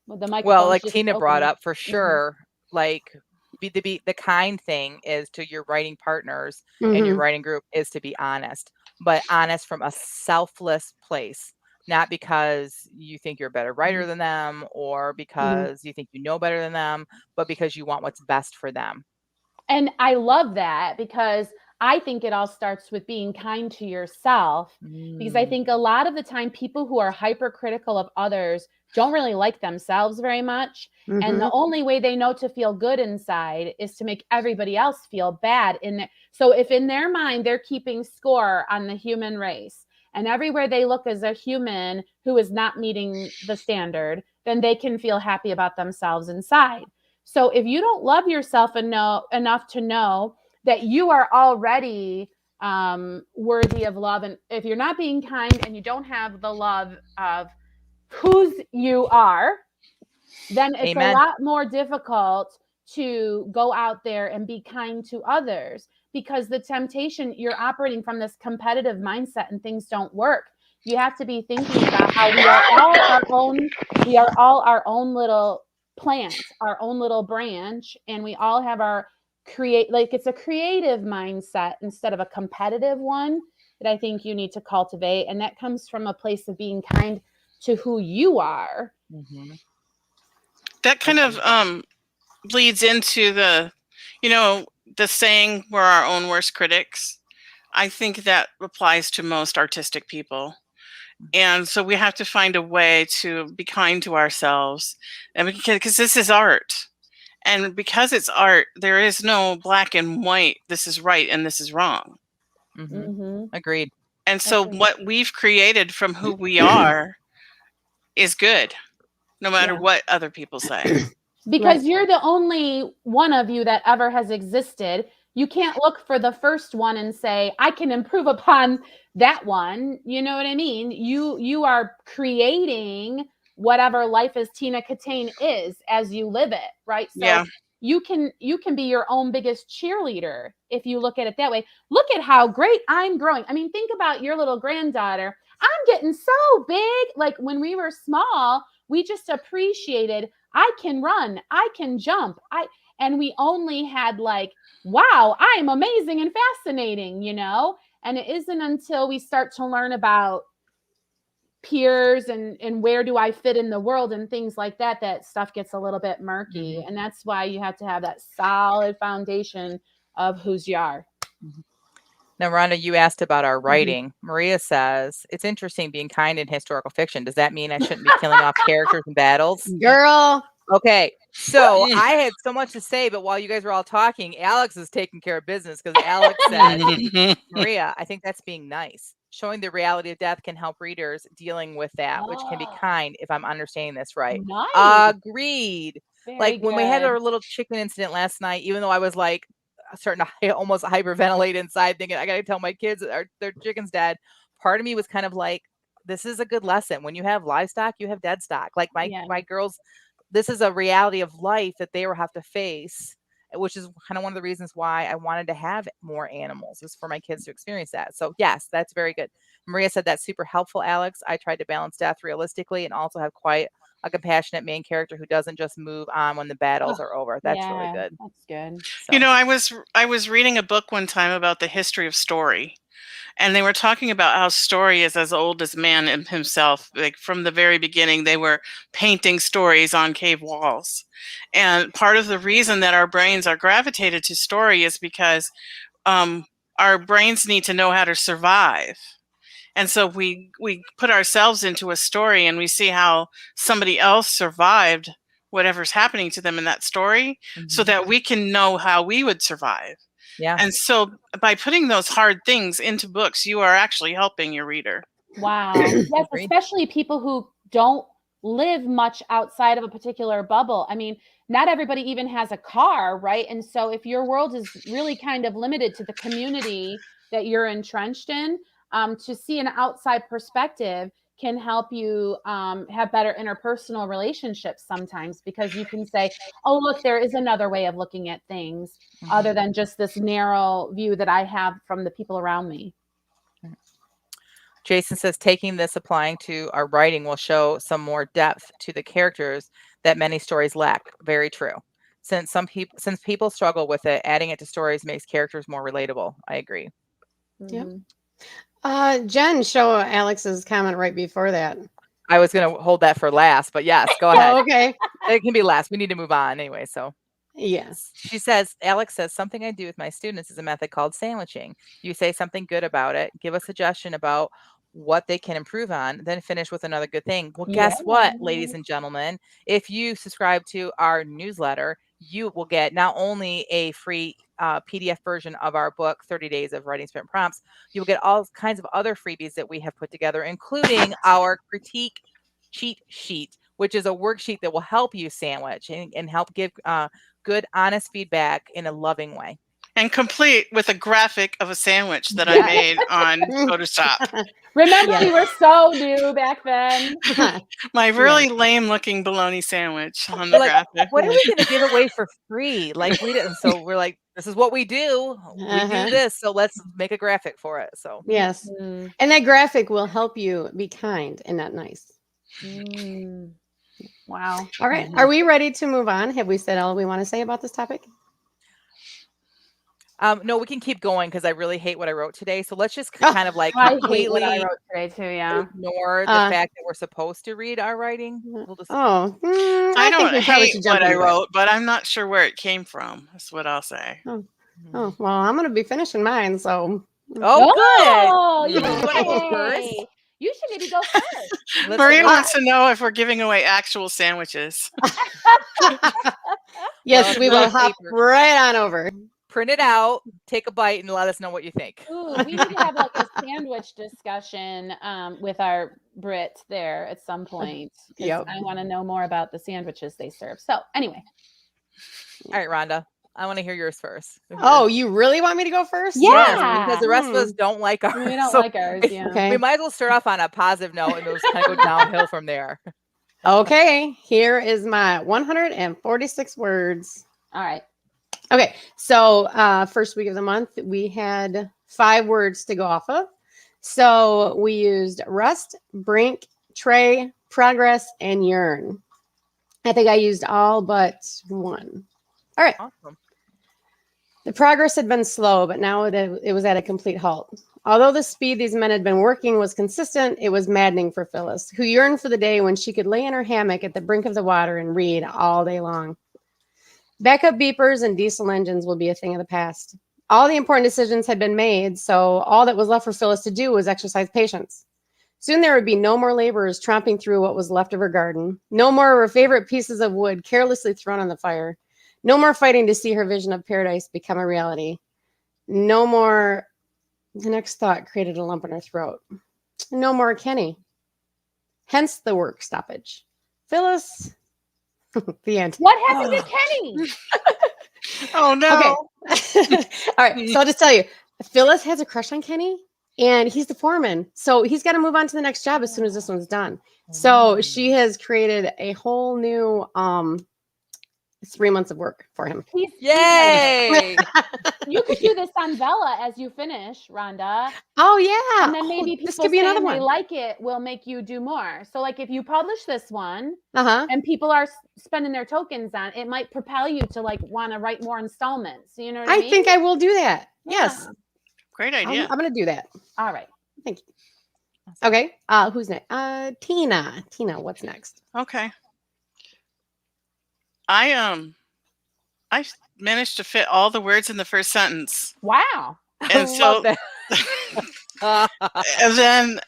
Speaker 4: With the microphone.
Speaker 2: Well, like Tina brought up, for
Speaker 4: Mhm.
Speaker 2: sure, like the kind thing is to your writing partners and your
Speaker 1: Mhm.
Speaker 2: writing group is to be honest, but honest from a selfless place, not because you think you're a better writer than them or because you think you know better than them, but because you want what's best for them.
Speaker 4: And I love that because I think it all starts with being kind to yourself. Because I
Speaker 2: Mm.
Speaker 4: think a lot of the time, people who are hypercritical of others don't really like themselves very much. And the
Speaker 1: Mhm.
Speaker 4: only way they know to feel good inside is to make everybody else feel bad. So if in their mind they're keeping score on the human race, and everywhere they look as a human who is not meeting the standard, then they can feel happy about themselves inside. So if you don't love yourself enough to know that you are already worthy of love, and if you're not being kind and you don't have the love of whose you are, then it's
Speaker 2: Amen.
Speaker 4: a lot more difficult to go out there and be kind to others, because the temptation, you're operating from this competitive mindset and things don't work. You have to be thinking about how we are all our own little plant, our own little branch, and we all have our it's a creative mindset instead of a competitive one that I think you need to cultivate, and that comes from a place of being kind to who you are.
Speaker 2: Mhm.
Speaker 3: That kind of leads into the saying, we're our own worst critics. I think that applies to most artistic people. And so we have to find a way to be kind to ourselves, and because this is art. And because it's art, there is no black and white, this is right and this is wrong.
Speaker 2: Mhm.
Speaker 4: Mm-hmm.
Speaker 2: Agreed.
Speaker 3: And so
Speaker 4: Agreed.
Speaker 3: what we've created from who we are is good, no matter
Speaker 4: Yeah.
Speaker 3: what other people say.
Speaker 4: Because
Speaker 1: Right.
Speaker 4: you're the only one of you that ever has existed. You can't look for the first one and say, I can improve upon that one. You know what I mean? You are creating whatever life as Tina Katane is as you live it, right? So
Speaker 3: Yeah.
Speaker 4: you can be your own biggest cheerleader if you look at it that way. Look at how great I'm growing. I mean, think about your little granddaughter. I'm getting so big. Like when we were small, we just appreciated, I can run, I can jump. And we only had like, wow, I am amazing and fascinating, you know? And it isn't until we start to learn about peers and where do I fit in the world and things like that, that stuff gets a little bit murky.
Speaker 2: Mhm.
Speaker 4: And that's why you have to have that solid foundation of whose you are.
Speaker 2: Now, Rhonda, you asked about our
Speaker 1: Mhm.
Speaker 2: writing. Maria says, it's interesting being kind in historical fiction. Does that mean I shouldn't be killing off characters in battles?
Speaker 1: Girl.
Speaker 2: Okay, so I had so much to say, but while you guys were all talking, Alex is taking care of business because Alex said, Maria, I think that's being nice. Showing the reality of death can help readers dealing with that, which can be
Speaker 4: Oh,
Speaker 2: kind if I'm understanding this right.
Speaker 4: nice.
Speaker 2: Agreed.
Speaker 4: Very
Speaker 2: Like when we had
Speaker 4: good.
Speaker 2: our little chicken incident last night, even though I was like starting to almost hyperventilate inside, thinking I gotta tell my kids that their chicken's dead. Part of me was kind of like, this is a good lesson. When you have livestock, you have dead stock. Like
Speaker 4: Yeah.
Speaker 2: my girls, this is a reality of life that they will have to face, which is kind of one of the reasons why I wanted to have more animals, is for my kids to experience that. So yes, that's very good. Maria said that's super helpful, Alex. I tried to balance death realistically and also have quite a compassionate main character who doesn't just move on when the battles are over. That's really
Speaker 4: Yeah,
Speaker 2: good.
Speaker 4: that's good.
Speaker 2: So
Speaker 3: I was reading a book one time about the history of story. And they were talking about how story is as old as man himself. Like from the very beginning, they were painting stories on cave walls. And part of the reason that our brains are gravitated to story is because our brains need to know how to survive. And so we put ourselves into a story and we see how somebody else survived whatever's happening to them in that story, so that we can know how we would survive.
Speaker 2: yeah.
Speaker 3: And so by putting those hard things into books, you are actually helping your reader.
Speaker 4: Wow. Yes,
Speaker 2: Agreed.
Speaker 4: especially people who don't live much outside of a particular bubble. I mean, not everybody even has a car, right? And so if your world is really kind of limited to the community that you're entrenched in, to see an outside perspective can help you have better interpersonal relationships sometimes, because you can say, oh, look, there is another way of looking at things other than just this narrow view that I have from the people around me.
Speaker 2: Jason says taking this, applying to our writing will show some more depth to the characters that many stories lack. Very true. Since people struggle with it, adding it to stories makes characters more relatable. I agree.
Speaker 1: Yep.
Speaker 4: Mhm.
Speaker 1: Jen, show Alex's comment right before that.
Speaker 2: I was going to hold that for last, but yes, go ahead.
Speaker 1: Oh, okay.
Speaker 2: It can be last. We need to move on anyway. So
Speaker 1: Yes.
Speaker 2: she says, Alex says, something I do with my students is a method called sandwiching. You say something good about it, give a suggestion about what they can improve on, then finish with another good thing. Well, guess what, ladies and gentlemen? If you subscribe to our newsletter, you will get not only a free PDF version of our book, 30 Days of Writing Sprint Prompts, you'll get all kinds of other freebies that we have put together, including our critique cheat sheet, which is a worksheet that will help you sandwich and help give good, honest feedback in a loving way.
Speaker 3: And complete with a graphic of a sandwich that I made on Photoshop.
Speaker 4: Remember,
Speaker 1: Yes.
Speaker 4: we were so new back then.
Speaker 3: My really lame looking bologna sandwich on the
Speaker 2: We're like,
Speaker 3: graphic.
Speaker 2: what are we going to give away for free? Like we didn't. So we're like, this is what we do. We do this. So let's make a graphic for it. So
Speaker 1: Yes.
Speaker 4: Mm.
Speaker 1: And that graphic will help you be kind and not nice.
Speaker 4: Mm. Wow.
Speaker 1: All right. Are we ready to move on? Have we said all we want to say about this topic?
Speaker 2: no, we can keep going because I really hate what I wrote today. So let's just kind of like
Speaker 4: I hate
Speaker 2: completely
Speaker 4: what I wrote today too. Yeah.
Speaker 2: ignore the fact that we're supposed to read our writing. We'll just
Speaker 1: I
Speaker 3: I
Speaker 1: think
Speaker 3: don't
Speaker 1: we probably
Speaker 3: hate
Speaker 1: should jump
Speaker 3: what I
Speaker 1: into it.
Speaker 3: wrote, but I'm not sure where it came from. That's what I'll say.
Speaker 1: Oh, well, I'm going to be finishing mine. So,
Speaker 2: Oh,
Speaker 4: you
Speaker 2: good. You want to go first?
Speaker 4: Yay. You should maybe go first.
Speaker 3: Marie wants to know if we're giving away actual sandwiches.
Speaker 1: yes, we will hop right on over.
Speaker 2: Print it out, take a bite, and let us know what you think.
Speaker 4: Ooh, we need to have like a sandwich discussion with our Brit there at some point.
Speaker 1: Yep.
Speaker 4: I want to know more about the sandwiches they serve. So anyway.
Speaker 2: All right, Rhonda. I want to hear yours first.
Speaker 1: Oh, you really want me to go first?
Speaker 2: Yes, because the rest of us don't like ours.
Speaker 4: We don't like ours, yeah.
Speaker 1: Okay.
Speaker 2: We might as well start off on a positive note and just kind of go downhill from there.
Speaker 1: Okay, here is my 146 words.
Speaker 4: All right.
Speaker 1: Okay, so first week of the month, we had 5 words to go off of. So we used rust, brink, tray, progress, and yearn. I think I used all but one. All right.
Speaker 2: Awesome.
Speaker 1: The progress had been slow, but now it was at a complete halt. Although the speed these men had been working was consistent, it was maddening for Phyllis, who yearned for the day when she could lay in her hammock at the brink of the water and read all day long. Backup beepers and diesel engines will be a thing of the past. All the important decisions had been made, so all that was left for Phyllis to do was exercise patience. Soon there would be no more laborers tromping through what was left of her garden, no more of her favorite pieces of wood carelessly thrown on the fire, no more fighting to see her vision of paradise become a reality, no more. The next thought created a lump in her throat. No more Kenny. Hence the work stoppage. Phyllis. The end.
Speaker 4: What happened to Kenny?
Speaker 3: Oh, no.
Speaker 1: Okay. All right. So I'll just tell you, Phyllis has a crush on Kenny and he's the foreman. So he's got to move on to the next job as soon as this one's done. So she has created a whole new 3 months of work for him.
Speaker 2: Yay!
Speaker 4: You could do this on Bella as you finish, Rhonda.
Speaker 1: Oh, yeah.
Speaker 4: And then maybe
Speaker 1: this
Speaker 4: people
Speaker 1: could be another
Speaker 4: saying
Speaker 1: one.
Speaker 4: they like it will make you do more. So like if you publish this one
Speaker 1: Uh-huh.
Speaker 4: and people are spending their tokens on, it might propel you to like want to write more installments. You know what I mean?
Speaker 1: I think I will do that. Yes.
Speaker 3: Great idea.
Speaker 1: I'm going to do that.
Speaker 4: All right.
Speaker 1: Thank you. Okay. Who's next? Tina. Tina, what's next?
Speaker 3: Okay. I managed to fit all the words in the first sentence.
Speaker 4: Wow.
Speaker 3: And so
Speaker 2: that.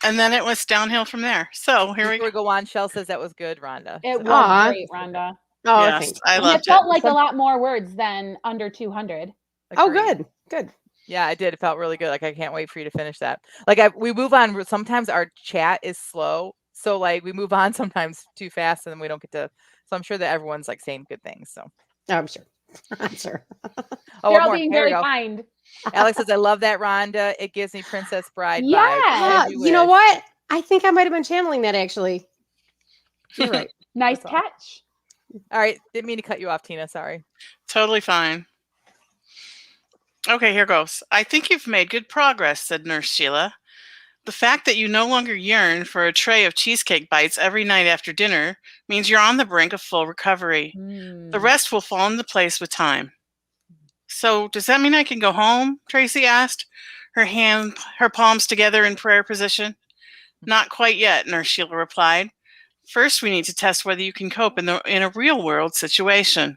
Speaker 3: and then it was downhill from there. So here
Speaker 2: Before we go on, Shell says that was good, Rhonda.
Speaker 4: It was
Speaker 1: Aw.
Speaker 4: great, Rhonda.
Speaker 1: Oh,
Speaker 3: yes,
Speaker 1: thanks.
Speaker 3: I
Speaker 4: And
Speaker 3: loved
Speaker 4: it felt
Speaker 3: it.
Speaker 4: like a lot more words than under 200.
Speaker 1: Oh,
Speaker 2: Agreed.
Speaker 1: good. Good.
Speaker 2: Yeah, I did. It felt really good. Like I can't wait for you to finish that. Like we move on. Sometimes our chat is slow, So like we move on sometimes too fast and then we don't get to. So I'm sure that everyone's like saying good things. So
Speaker 1: I'm sure. I'm sure.
Speaker 2: oh,
Speaker 4: They're
Speaker 2: one
Speaker 4: all
Speaker 2: more.
Speaker 4: being
Speaker 2: Here we
Speaker 4: very
Speaker 2: go.
Speaker 4: kind.
Speaker 2: Alex says, I love that Rhonda. It gives me Princess Bride vibes.
Speaker 4: Yeah.
Speaker 2: As
Speaker 1: You know
Speaker 2: wish.
Speaker 1: what? I think I might have been channeling that actually. You're right.
Speaker 4: Nice
Speaker 2: That's all.
Speaker 4: catch.
Speaker 2: All right. Didn't mean to cut you off, Tina. Sorry.
Speaker 3: Totally fine. Okay, here goes. I think you've made good progress, said Nurse Sheila. The fact that you no longer yearn for a tray of cheesecake bites every night after dinner means you're on the brink of full recovery. The rest will fall into place with time. So, does that mean I can go home? Tracy asked, her palms together in prayer position. Not quite yet, Nurse Sheila replied. First, we need to test whether you can cope in a real-world situation.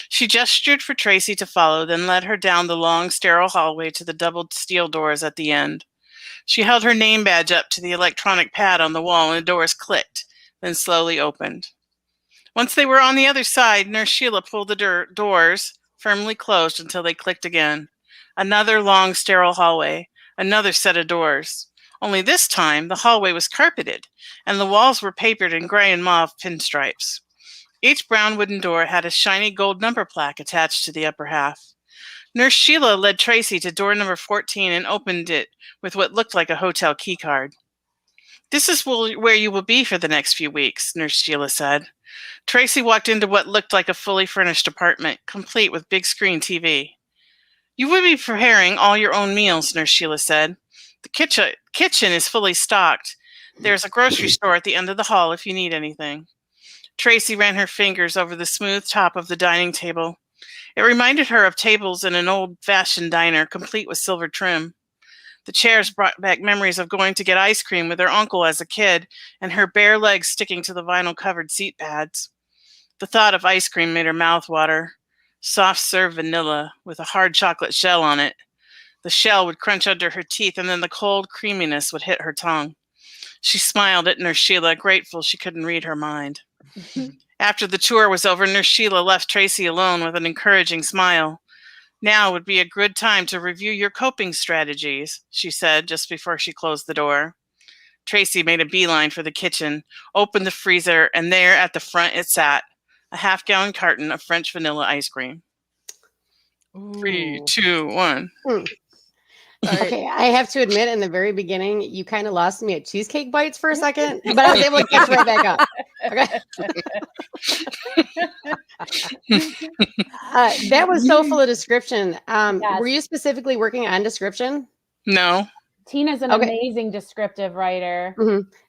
Speaker 3: She gestured for Tracy to follow, then led her down the long, sterile hallway to the double steel doors at the end. She held her name badge up to the electronic pad on the wall, and the doors clicked, then slowly opened. Once they were on the other side, Nurse Sheila pulled the doors firmly closed until they clicked again. Another long, sterile hallway, another set of doors. Only this time, the hallway was carpeted, and the walls were papered in gray and mauve pinstripes. Each brown wooden door had a shiny gold number plaque attached to the upper half. Nurse Sheila led Tracy to door number 14 and opened it with what looked like a hotel keycard. This is where you will be for the next few weeks, Nurse Sheila said. Tracy walked into what looked like a fully furnished apartment, complete with big screen TV. You will be preparing all your own meals, Nurse Sheila said. The kitchen is fully stocked. There's a grocery store at the end of the hall if you need anything. Tracy ran her fingers over the smooth top of the dining table. It reminded her of tables in an old-fashioned diner, complete with silver trim. The chairs brought back memories of going to get ice cream with her uncle as a kid and her bare legs sticking to the vinyl-covered seat pads. The thought of ice cream made her mouth water. Soft-serve vanilla with a hard chocolate shell on it. The shell would crunch under her teeth, and then the cold creaminess would hit her tongue. She smiled at Nurse Sheila, grateful she couldn't read her mind. After the tour was over, Nurse Sheila left Tracy alone with an encouraging smile. Now would be a good time to review your coping strategies, she said just before she closed the door. Tracy made a beeline for the kitchen, opened the freezer, and there at the front it sat, a half-gallon carton of French vanilla ice cream.
Speaker 2: Ooh.
Speaker 3: 3, 2, 1.
Speaker 1: Okay, I have to admit, in the very beginning, you kind of lost me at cheesecake bites for a second, but I was able to catch right back up. Okay. That was so full of description.
Speaker 4: Yes.
Speaker 1: Were you specifically working on description?
Speaker 3: No.
Speaker 4: Tina's an
Speaker 1: Okay.
Speaker 4: amazing descriptive writer.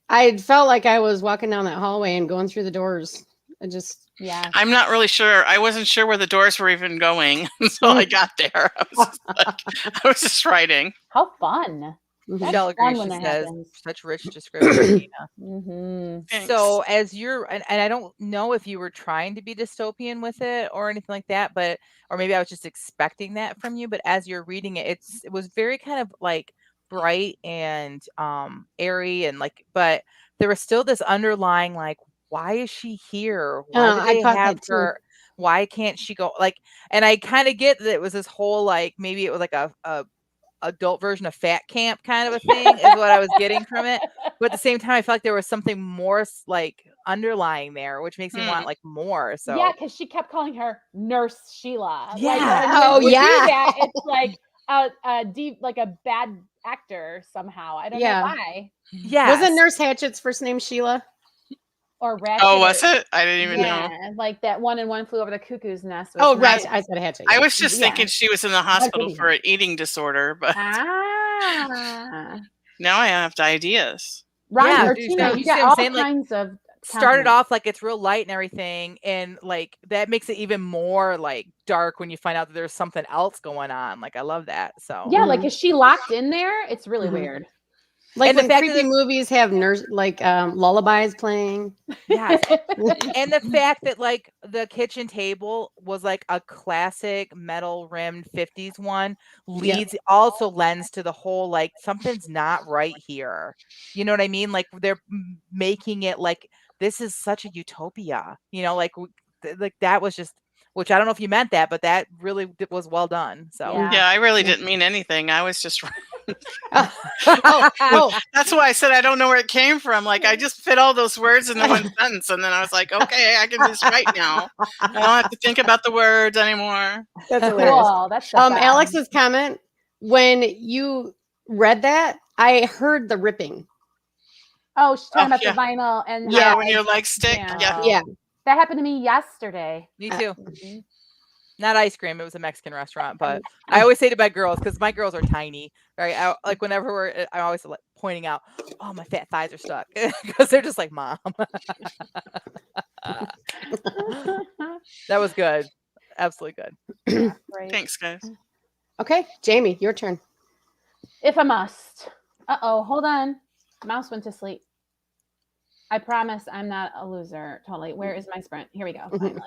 Speaker 1: I felt like I was walking down that hallway and going through the doors. I just,
Speaker 4: Yeah.
Speaker 3: I'm not really sure. I wasn't sure where the doors were even going until I got there. I was just writing.
Speaker 4: How fun.
Speaker 2: Michelle
Speaker 4: That's fun
Speaker 2: agrees.
Speaker 4: when
Speaker 2: She
Speaker 4: that
Speaker 2: says
Speaker 4: happens.
Speaker 2: such rich description, Tina.
Speaker 4: Mm-hmm.
Speaker 3: Thanks.
Speaker 2: So as you're, and I don't know if you were trying to be dystopian with it or anything like that, but, or maybe I was just expecting that from you, but as you're reading it, it was very kind of like bright and airy and like, but there was still this underlying, like, why is she here? Why do
Speaker 1: I
Speaker 2: they
Speaker 1: caught
Speaker 2: have
Speaker 1: that too.
Speaker 2: her? Why can't she go? Like, and I kind of get that it was this whole, like, maybe it was like a adult version of fat camp kind of a thing is what I was getting from it. But at the same time, I felt like there was something more like underlying there, which makes me want like more. So
Speaker 4: yeah, because she kept calling her Nurse Sheila.
Speaker 2: Yeah.
Speaker 1: Oh,
Speaker 4: when you do
Speaker 1: yeah.
Speaker 4: that, it's like a deep, like a bad actor somehow. I don't
Speaker 1: Yeah.
Speaker 4: know why.
Speaker 2: yeah.
Speaker 1: Wasn't Nurse Hatchet's first name Sheila?
Speaker 4: Or Ratchet.
Speaker 3: Oh, was it? I didn't even know.
Speaker 4: Yeah, like that one in One Flew Over the Cuckoo's Nest. was
Speaker 1: Oh,
Speaker 4: not-
Speaker 1: right. I said Hatchet.
Speaker 3: I
Speaker 1: yeah.
Speaker 3: was just
Speaker 4: Yeah.
Speaker 3: thinking she was in the hospital
Speaker 4: could be
Speaker 3: for an eating disorder, but
Speaker 4: Ah.
Speaker 3: now I have ideas.
Speaker 4: Ron
Speaker 2: Yeah,
Speaker 4: or
Speaker 2: dude,
Speaker 4: Tina,
Speaker 2: so
Speaker 4: you
Speaker 2: you see
Speaker 4: got
Speaker 2: what I'm
Speaker 4: all
Speaker 2: saying? Like,
Speaker 4: kinds of
Speaker 2: started
Speaker 4: compliments.
Speaker 2: off like it's real light and everything, and like that makes it even more like dark when you find out that there's something else going on. Like I love that. So
Speaker 4: Yeah, like is she locked in there? It's really
Speaker 1: Mhm.
Speaker 4: weird.
Speaker 1: Like
Speaker 2: And the
Speaker 1: when
Speaker 2: fact that
Speaker 1: creepy
Speaker 2: it-
Speaker 1: movies have nurse like lullabies playing.
Speaker 2: yes. And the fact that like the kitchen table was like a classic metal rimmed 50s one also lends to the whole like something's not right here. You know what I mean? Like they're making it like this is such a utopia. You know, like like that was just, which I don't know if you meant that, but that really was well done. So
Speaker 4: Yeah.
Speaker 3: Yeah, I really didn't mean anything. I was just
Speaker 1: Oh,
Speaker 3: That's why I said I don't know where it came from. Like I just fit all those words into one sentence, and then I was like, okay, I can just write now. I don't have to think about the words anymore.
Speaker 1: that's hilarious.
Speaker 4: Cool. That's the best.
Speaker 1: Alex's comment, when you read that, I heard the ripping.
Speaker 4: Oh, she's talking
Speaker 3: Oh,
Speaker 4: about
Speaker 3: yeah.
Speaker 4: the vinyl and
Speaker 3: Yeah, when your legs stick.
Speaker 4: Yeah.
Speaker 3: Yeah.
Speaker 1: Yeah.
Speaker 4: that happened to me yesterday.
Speaker 2: Me too.
Speaker 4: Mhm.
Speaker 2: Not ice cream. It was a Mexican restaurant, but I always say to my girls, because my girls are tiny, right? Like whenever I'm always like pointing out, oh, my fat thighs are stuck, because they're just like, Mom. That was good. Absolutely good.
Speaker 4: Great.
Speaker 3: Thanks, guys.
Speaker 1: Okay, Jamie, your turn.
Speaker 4: If I must. Uh-oh, hold on. Mouse went to sleep. I promise I'm not a loser. Totally. Where is my sprint? Here we go. Finally.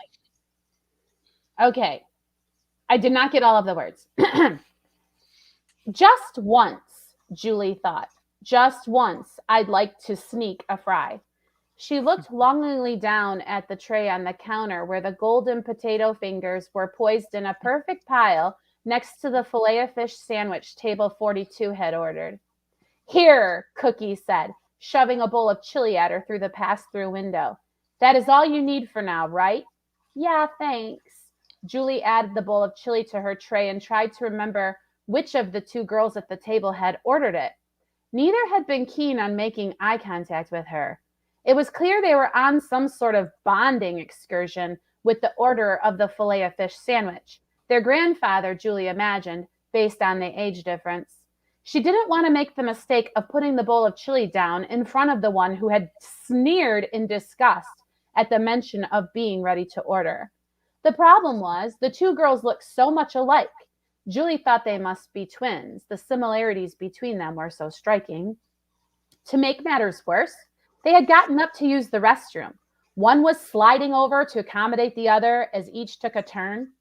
Speaker 4: Okay. I did not get all of the words. Just once, Julie thought. Just once, I'd like to sneak a fry. She looked longingly down at the tray on the counter where the golden potato fingers were poised in a perfect pile next to the Filet-O-Fish sandwich table 42 had ordered. Here, Cookie said, shoving a bowl of chili at her through the pass-through window. That is all you need for now, right? Yeah, thanks. Julie added the bowl of chili to her tray and tried to remember which of the two girls at the table had ordered it. Neither had been keen on making eye contact with her. It was clear they were on some sort of bonding excursion with the order of the Filet-O-Fish sandwich. Their grandfather, Julie imagined, based on the age difference. She didn't want to make the mistake of putting the bowl of chili down in front of the one who had sneered in disgust at the mention of being ready to order. The problem was the two girls looked so much alike. Julie thought they must be twins. The similarities between them were so striking. To make matters worse, they had gotten up to use the restroom. One was sliding over to accommodate the other as each took a turn.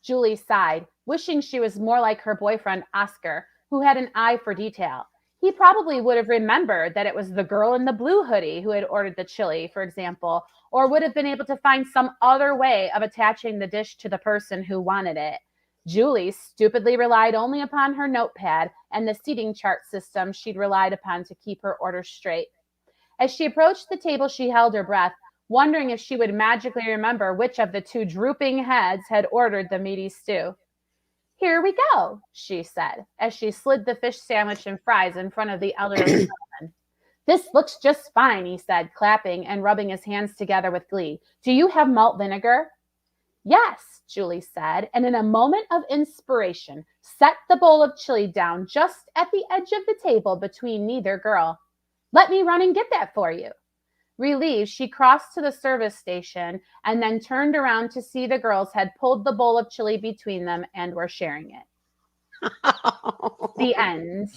Speaker 4: Julie sighed, wishing she was more like her boyfriend, Oscar, who had an eye for detail. He probably would have remembered that it was the girl in the blue hoodie who had ordered the chili, for example, or would have been able to find some other way of attaching the dish to the person who wanted it. Julie stupidly relied only upon her notepad and the seating chart system she'd relied upon to keep her order straight. As she approached the table, she held her breath, wondering if she would magically remember which of the two drooping heads had ordered the meaty stew. Here we go, she said, as she slid the fish sandwich and fries in front of the elderly gentleman. This looks just fine, he said, clapping and rubbing his hands together with glee. Do you have malt vinegar? Yes, Julie said, and in a moment of inspiration, set the bowl of chili down just at the edge of the table between neither girl. Let me run and get that for you. Relieved, she crossed to the service station and then turned around to see the girls had pulled the bowl of chili between them and were sharing it. The end.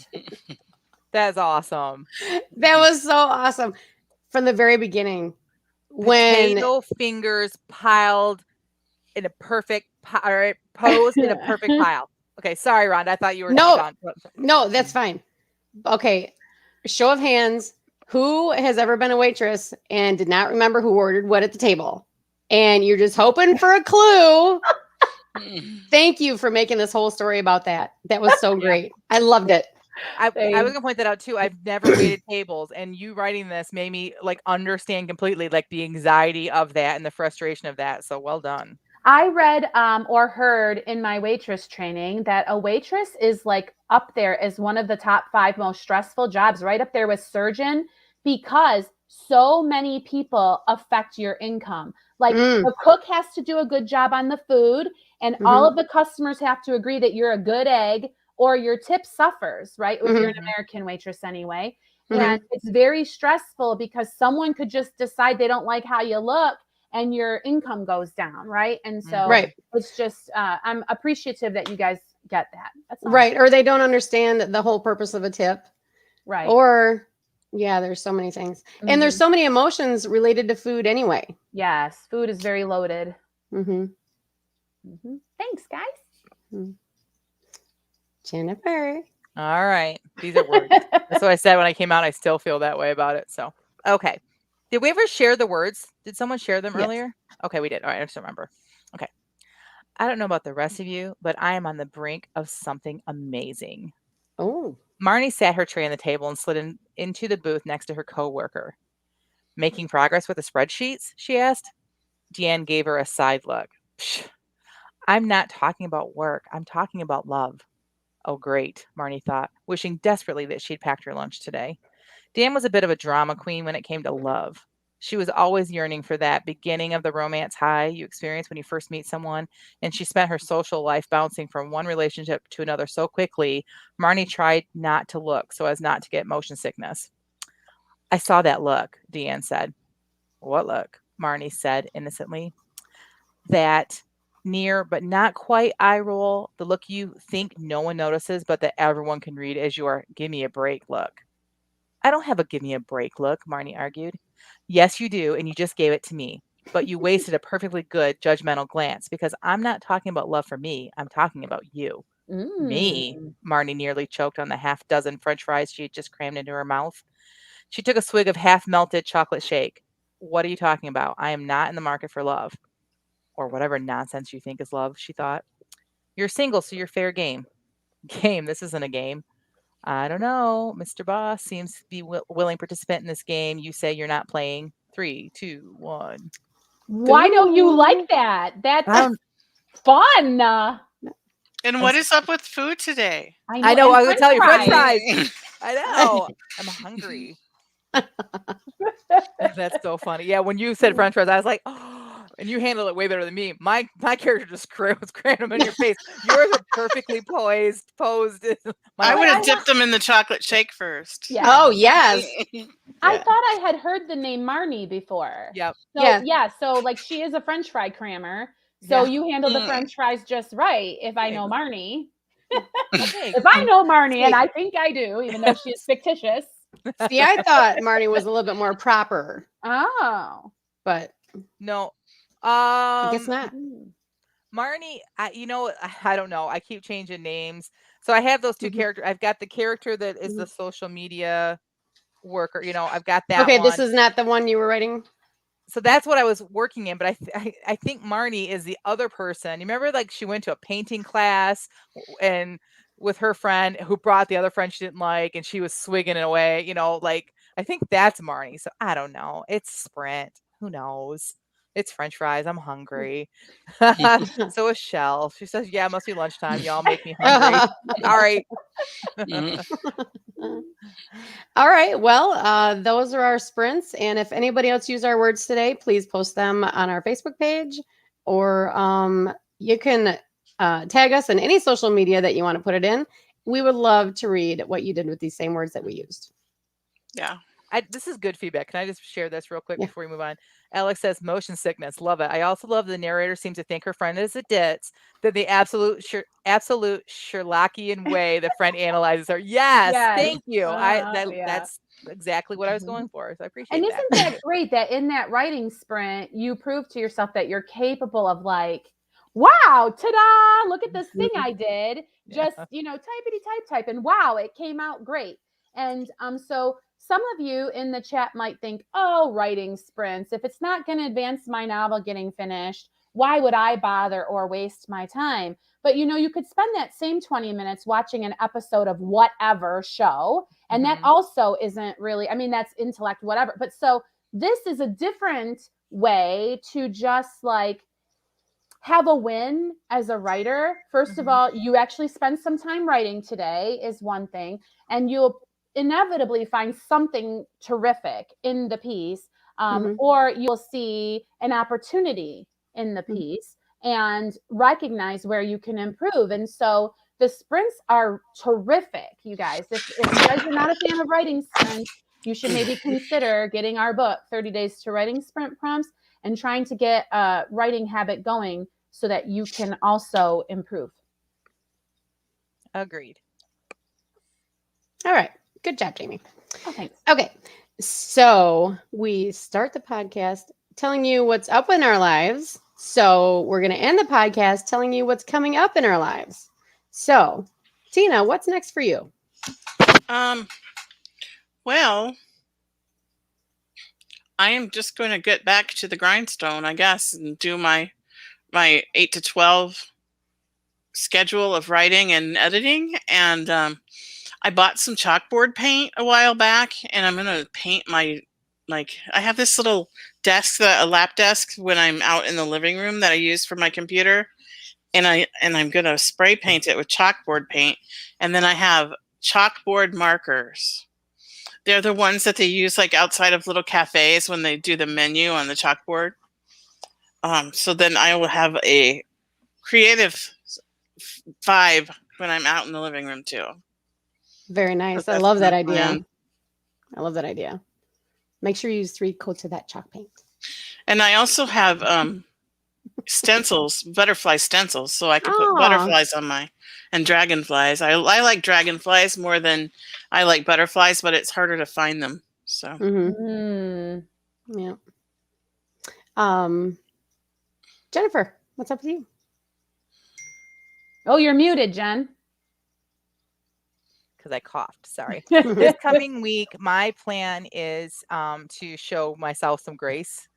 Speaker 2: That's awesome.
Speaker 1: That was so awesome. From the very beginning, when
Speaker 2: Potato fingers piled in a perfect posed in a perfect pile. Okay, sorry, Rhonda. I thought you were done.
Speaker 1: No, that's fine. Okay, show of hands. Who has ever been a waitress and did not remember who ordered what at the table? And you're just hoping for a clue. Thank you for making this whole story about that. That was so great. I loved it.
Speaker 2: I was gonna point that out too. I've never waited tables, and you writing this made me like understand completely like the anxiety of that and the frustration of that. So well done.
Speaker 4: I read or heard in my waitress training that a waitress is like up there as one of the top 5 most stressful jobs, right up there with surgeon, because so many people affect your income. Like the cook has to do a good job on the food, and all of the customers have to agree that you're a good egg, or your tip suffers, right? If you're an American waitress anyway. And it's very stressful because someone could just decide they don't like how you look and your income goes down, right? And so it's just, I'm appreciative that you guys get that. That's awesome.
Speaker 1: Right. Or they don't understand the whole purpose of a tip.
Speaker 4: Right.
Speaker 1: Or, yeah, there's so many things. And there's so many emotions related to food anyway.
Speaker 4: Yes. Food is very loaded. Thanks, guys.
Speaker 1: Jennifer.
Speaker 2: All right. These are words. That's what I said when I came out. I still feel that way about it. So, okay. Did we ever share the words? Did someone share them earlier? Okay, we did. All right. I just remember. Okay. I don't know about the rest of you, but I am on the brink of something amazing.
Speaker 1: Oh.
Speaker 2: Marnie sat her tray on the table and slid into the booth next to her coworker. Making progress with the spreadsheets? She asked. Deanne gave her a side look. Psh, I'm not talking about work. I'm talking about love. Oh, great, Marnie thought, wishing desperately that she'd packed her lunch today. Deanne was a bit of a drama queen when it came to love. She was always yearning for that beginning of the romance high you experience when you first meet someone, and she spent her social life bouncing from one relationship to another so quickly, Marnie tried not to look so as not to get motion sickness. I saw that look, Deanne said. What look? Marnie said innocently. That near but not quite eye roll, the look you think no one notices but that everyone can read as your give me a break look. I don't have a give me a break look, Marnie argued. Yes, you do, and you just gave it to me. But you wasted a perfectly good judgmental glance because I'm not talking about love for me. I'm talking about you. Me? Marnie nearly choked on the half dozen French fries she had just crammed into her mouth. She took a swig of half-melted chocolate shake. What are you talking about? I am not in the market for love. Or whatever nonsense you think is love, she thought. You're single, so you're fair game. Game? This isn't a game. I don't know. Mr. Boss seems to be willing participant in this game. You say you're not playing. 3, 2, 1.
Speaker 4: Why don't you like that? That's fun.
Speaker 3: And what is up with food today?
Speaker 2: I know. I was going to tell you, French
Speaker 4: fries.
Speaker 2: fries. I know. I'm hungry. That's so funny. Yeah, when you said French fries, I was like, oh, and you handle it way better than me. My character just was crammed them in your face. Yours are perfectly posed.
Speaker 3: I would have dipped them in the chocolate shake first.
Speaker 4: Yeah.
Speaker 1: Oh, yes.
Speaker 4: I thought I had heard the name Marnie before.
Speaker 2: Yep.
Speaker 4: So, yeah. So like she is a French fry crammer. So you handle the French fries just right. If I know Marnie, if I know Marnie, and I think I do, even though she's fictitious.
Speaker 1: See, I thought Marnie was a little bit more proper.
Speaker 4: Oh,
Speaker 1: but
Speaker 2: no,
Speaker 1: I guess not.
Speaker 2: Marnie, I don't know. I keep changing names. So I have those two characters. I've got the character that is the social media worker. I've got that
Speaker 1: Okay,
Speaker 2: one.
Speaker 1: this is not the one you were writing?
Speaker 2: So that's what I was working in. But I think Marnie is the other person. You remember, like, she went to a painting class and with her friend who brought the other friend she didn't like, and she was swigging it away. Like, I think that's Marnie. So I don't know. It's Sprint. Who knows? It's French fries. I'm hungry. So is Shell. She says, yeah, it must be lunchtime. Y'all make me hungry. All right.
Speaker 1: All right. Well, those are our sprints. And if anybody else used our words today, please post them on our Facebook page, or you can tag us in any social media that you want to put it in. We would love to read what you did with these same words that we used.
Speaker 3: Yeah.
Speaker 2: This is good feedback. Can I just share this real quick before we move on? Alex says, motion sickness. Love it. I also love the narrator seems to think her friend is a ditz, that the absolute Sherlockian way the friend analyzes her. Yes. Thank you. That's exactly what I was going for. So I appreciate that.
Speaker 4: And isn't that great that in that writing sprint, you prove to yourself that you're capable of, like, wow, ta-da, look at this thing I did. Just, typity type. And wow, it came out great. And so some of you in the chat might think, oh, writing sprints, if it's not going to advance my novel getting finished, why would I bother or waste my time? But, you could spend that same 20 minutes watching an episode of whatever show. And that also isn't really, that's intellect, whatever. But so this is a different way to just like have a win as a writer. First of all, you actually spend some time writing today is one thing. And you'll inevitably find something terrific in the piece, or you'll see an opportunity in the piece and recognize where you can improve. And so the sprints are terrific, you guys. If you guys are not a fan of writing sprints, you should maybe consider getting our book, 30 Days to Writing Sprint Prompts, and trying to get a writing habit going so that you can also improve.
Speaker 2: Agreed.
Speaker 1: All right. Good job, Jamie.
Speaker 4: Oh, thanks.
Speaker 1: Okay. So we start the podcast telling you what's up in our lives. So we're going to end the podcast telling you what's coming up in our lives. So, Tina, what's next for you?
Speaker 3: Well, I am just going to get back to the grindstone, I guess, and do my 8 to 12 schedule of writing and editing. And I bought some chalkboard paint a while back, and I'm gonna paint my, like, I have this little desk, a lap desk when I'm out in the living room that I use for my computer, and I'm gonna spray paint it with chalkboard paint, and then I have chalkboard markers. They're the ones that they use like outside of little cafes when they do the menu on the chalkboard. So then I will have a creative vibe when I'm out in the living room too.
Speaker 1: Very nice. I
Speaker 3: That's
Speaker 1: love that
Speaker 3: my
Speaker 1: idea.
Speaker 3: plan.
Speaker 1: I love that idea. Make sure you use 3 coats of that chalk paint.
Speaker 3: And I also have stencils, butterfly stencils, so I can put
Speaker 1: Aw.
Speaker 3: butterflies on my, and dragonflies. I like dragonflies more than I like butterflies, but it's harder to find them. So
Speaker 1: Mhm.
Speaker 4: Mm.
Speaker 1: Yeah. Jennifer, what's up with you?
Speaker 4: Oh, you're muted, Jen.
Speaker 2: Because I coughed. Sorry. This coming week, my plan is to show myself some grace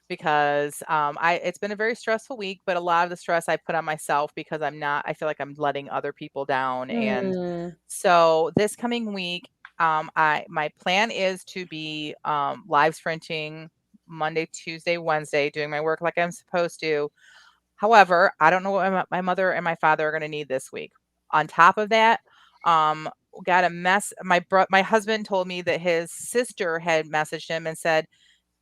Speaker 2: because it's been a very stressful week, but a lot of the stress I put on myself because I feel like I'm letting other people down. And
Speaker 4: Mm.
Speaker 2: so this coming week, my plan is to be live sprinting Monday, Tuesday, Wednesday, doing my work like I'm supposed to. However, I don't know what my mother and my father are going to need this week. On top of that, got a mess. My husband told me that his sister had messaged him and said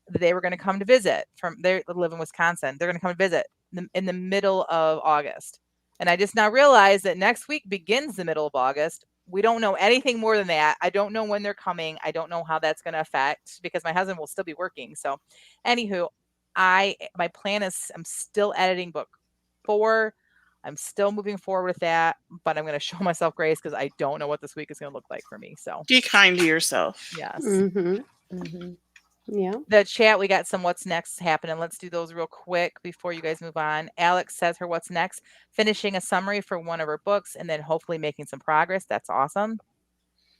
Speaker 2: that they were going to come to visit they live in Wisconsin. They're going to come to visit in the middle of August. And I just now realized that next week begins the middle of August. We don't know anything more than that. I don't know when they're coming. I don't know how that's going to affect because my husband will still be working. So anywho, my plan is I'm still editing book 4. I'm still moving forward with that, but I'm going to show myself grace because I don't know what this week is going to look like for me. So
Speaker 3: be kind to yourself.
Speaker 2: yes.
Speaker 1: Mm-hmm. Yeah.
Speaker 2: The chat, we got some what's next happening. Let's do those real quick before you guys move on. Alex says her what's next, finishing a summary for one of her books and then hopefully making some progress. That's awesome.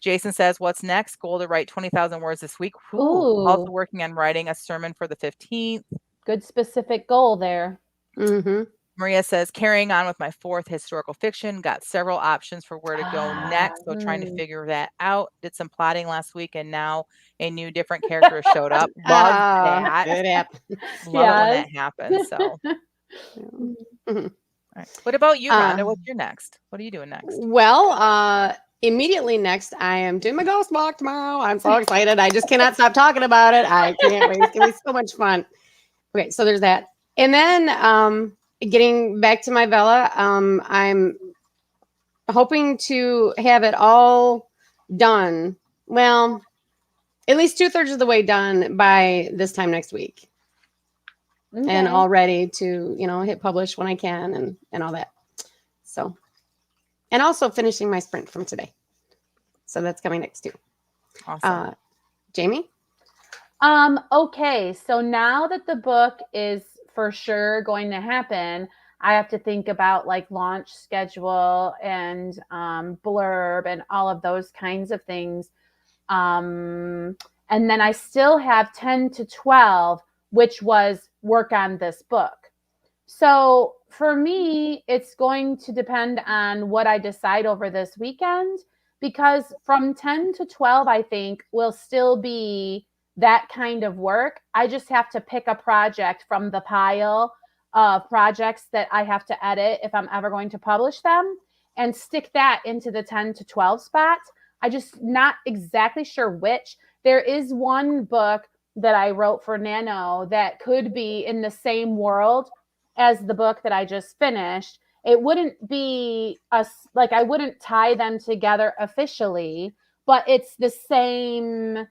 Speaker 2: Jason says, what's next? Goal to write 20,000 words this week. Ooh. Also working on writing a sermon for the 15th.
Speaker 4: Good specific goal there.
Speaker 1: Mm-hmm.
Speaker 2: Maria says, carrying on with my 4th historical fiction, got several options for where to go next. So trying to figure that out. Did some plotting last week and now a new different character showed up. Love that.
Speaker 1: Good app.
Speaker 2: Love it when that happens. So
Speaker 1: Mhm.
Speaker 2: all right. What about you, Rhonda? What's your next? What are you doing next?
Speaker 1: Well, immediately next, I am doing my ghost walk tomorrow. I'm so excited. I just cannot stop talking about it. I can't wait. It's going to be so much fun. Okay, so there's that. And then getting back to my Vella, I'm hoping to have it all done. Well, at least 2/3 of the way done by this time next week.
Speaker 4: Okay.
Speaker 1: And all ready to, hit publish when I can and all that. So, and also finishing my sprint from today. So that's coming next too.
Speaker 2: Awesome.
Speaker 1: Jamie?
Speaker 4: Okay, so now that the book is for sure going to happen, I have to think about like launch schedule and blurb and all of those kinds of things. And then I still have 10 to 12, which was work on this book. So for me, it's going to depend on what I decide over this weekend, because from 10 to 12, I think will still be that kind of work. I just have to pick a project from the pile of projects that I have to edit if I'm ever going to publish them and stick that into the 10 to 12 spot. I just not exactly sure which. There is one book that I wrote for Nano that could be in the same world as the book that I just finished. It wouldn't be I wouldn't tie them together officially, but it's the same.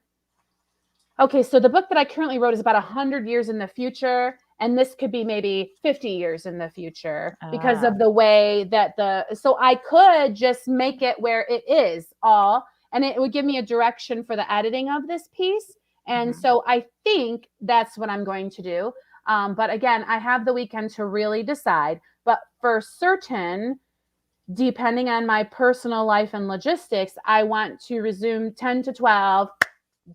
Speaker 4: Okay, so the book that I currently wrote is about 100 years in the future, and this could be maybe 50 years in the future because of the way that so I could just make it where it is all, and it would give me a direction for the editing of this piece. And so I think that's what I'm going to do. But again, I have the weekend to really decide. But for certain, depending on my personal life and logistics, I want to resume 10 to 12,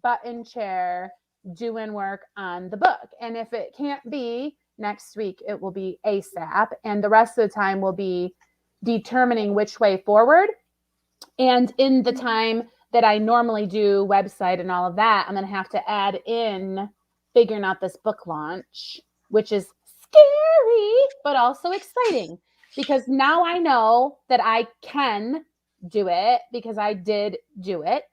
Speaker 4: button chair, doing work on the book. And if it can't be next week, it will be ASAP. And the rest of the time will be determining which way forward. And in the time that I normally do website and all of that, I'm going to have to add in figuring out this book launch, which is scary, but also exciting because now I know that I can do it because I did do it.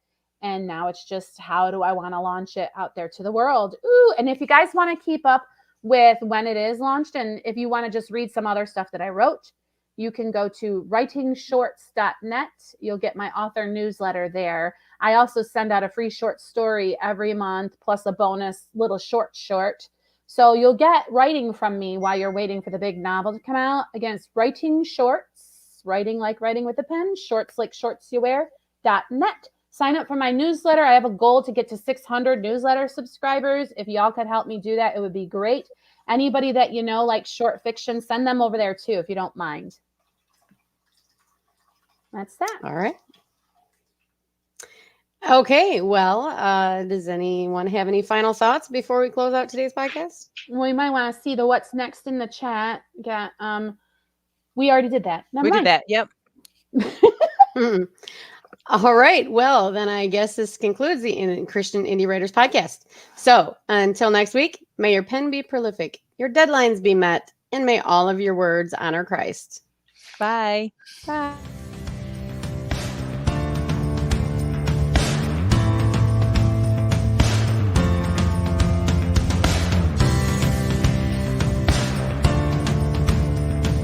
Speaker 4: And now it's just how do I want to launch it out there to the world? Ooh, and if you guys want to keep up with when it is launched, and if you want to just read some other stuff that I wrote, you can go to writingshorts.net. You'll get my author newsletter there. I also send out a free short story every month, plus a bonus little short. So you'll get writing from me while you're waiting for the big novel to come out. Again, it's Writing Shorts, writing like writing with a pen, shorts like shorts you wear.net. Sign up for my newsletter. I have a goal to get to 600 newsletter subscribers. If y'all could help me do that, it would be great. Anybody that you know likes short fiction, send them over there too, if you don't mind. That's that.
Speaker 1: All right. Okay. Well, does anyone have any final thoughts before we close out today's podcast?
Speaker 4: We might want to see the what's next in the chat. Got we already did that. Never
Speaker 2: We
Speaker 4: mind.
Speaker 2: did that. Yep.
Speaker 1: All right. Well, then I guess this concludes the Christian Indie Writers podcast. So until next week, may your pen be prolific, your deadlines be met, and may all of your words honor Christ.
Speaker 2: Bye.
Speaker 4: Bye.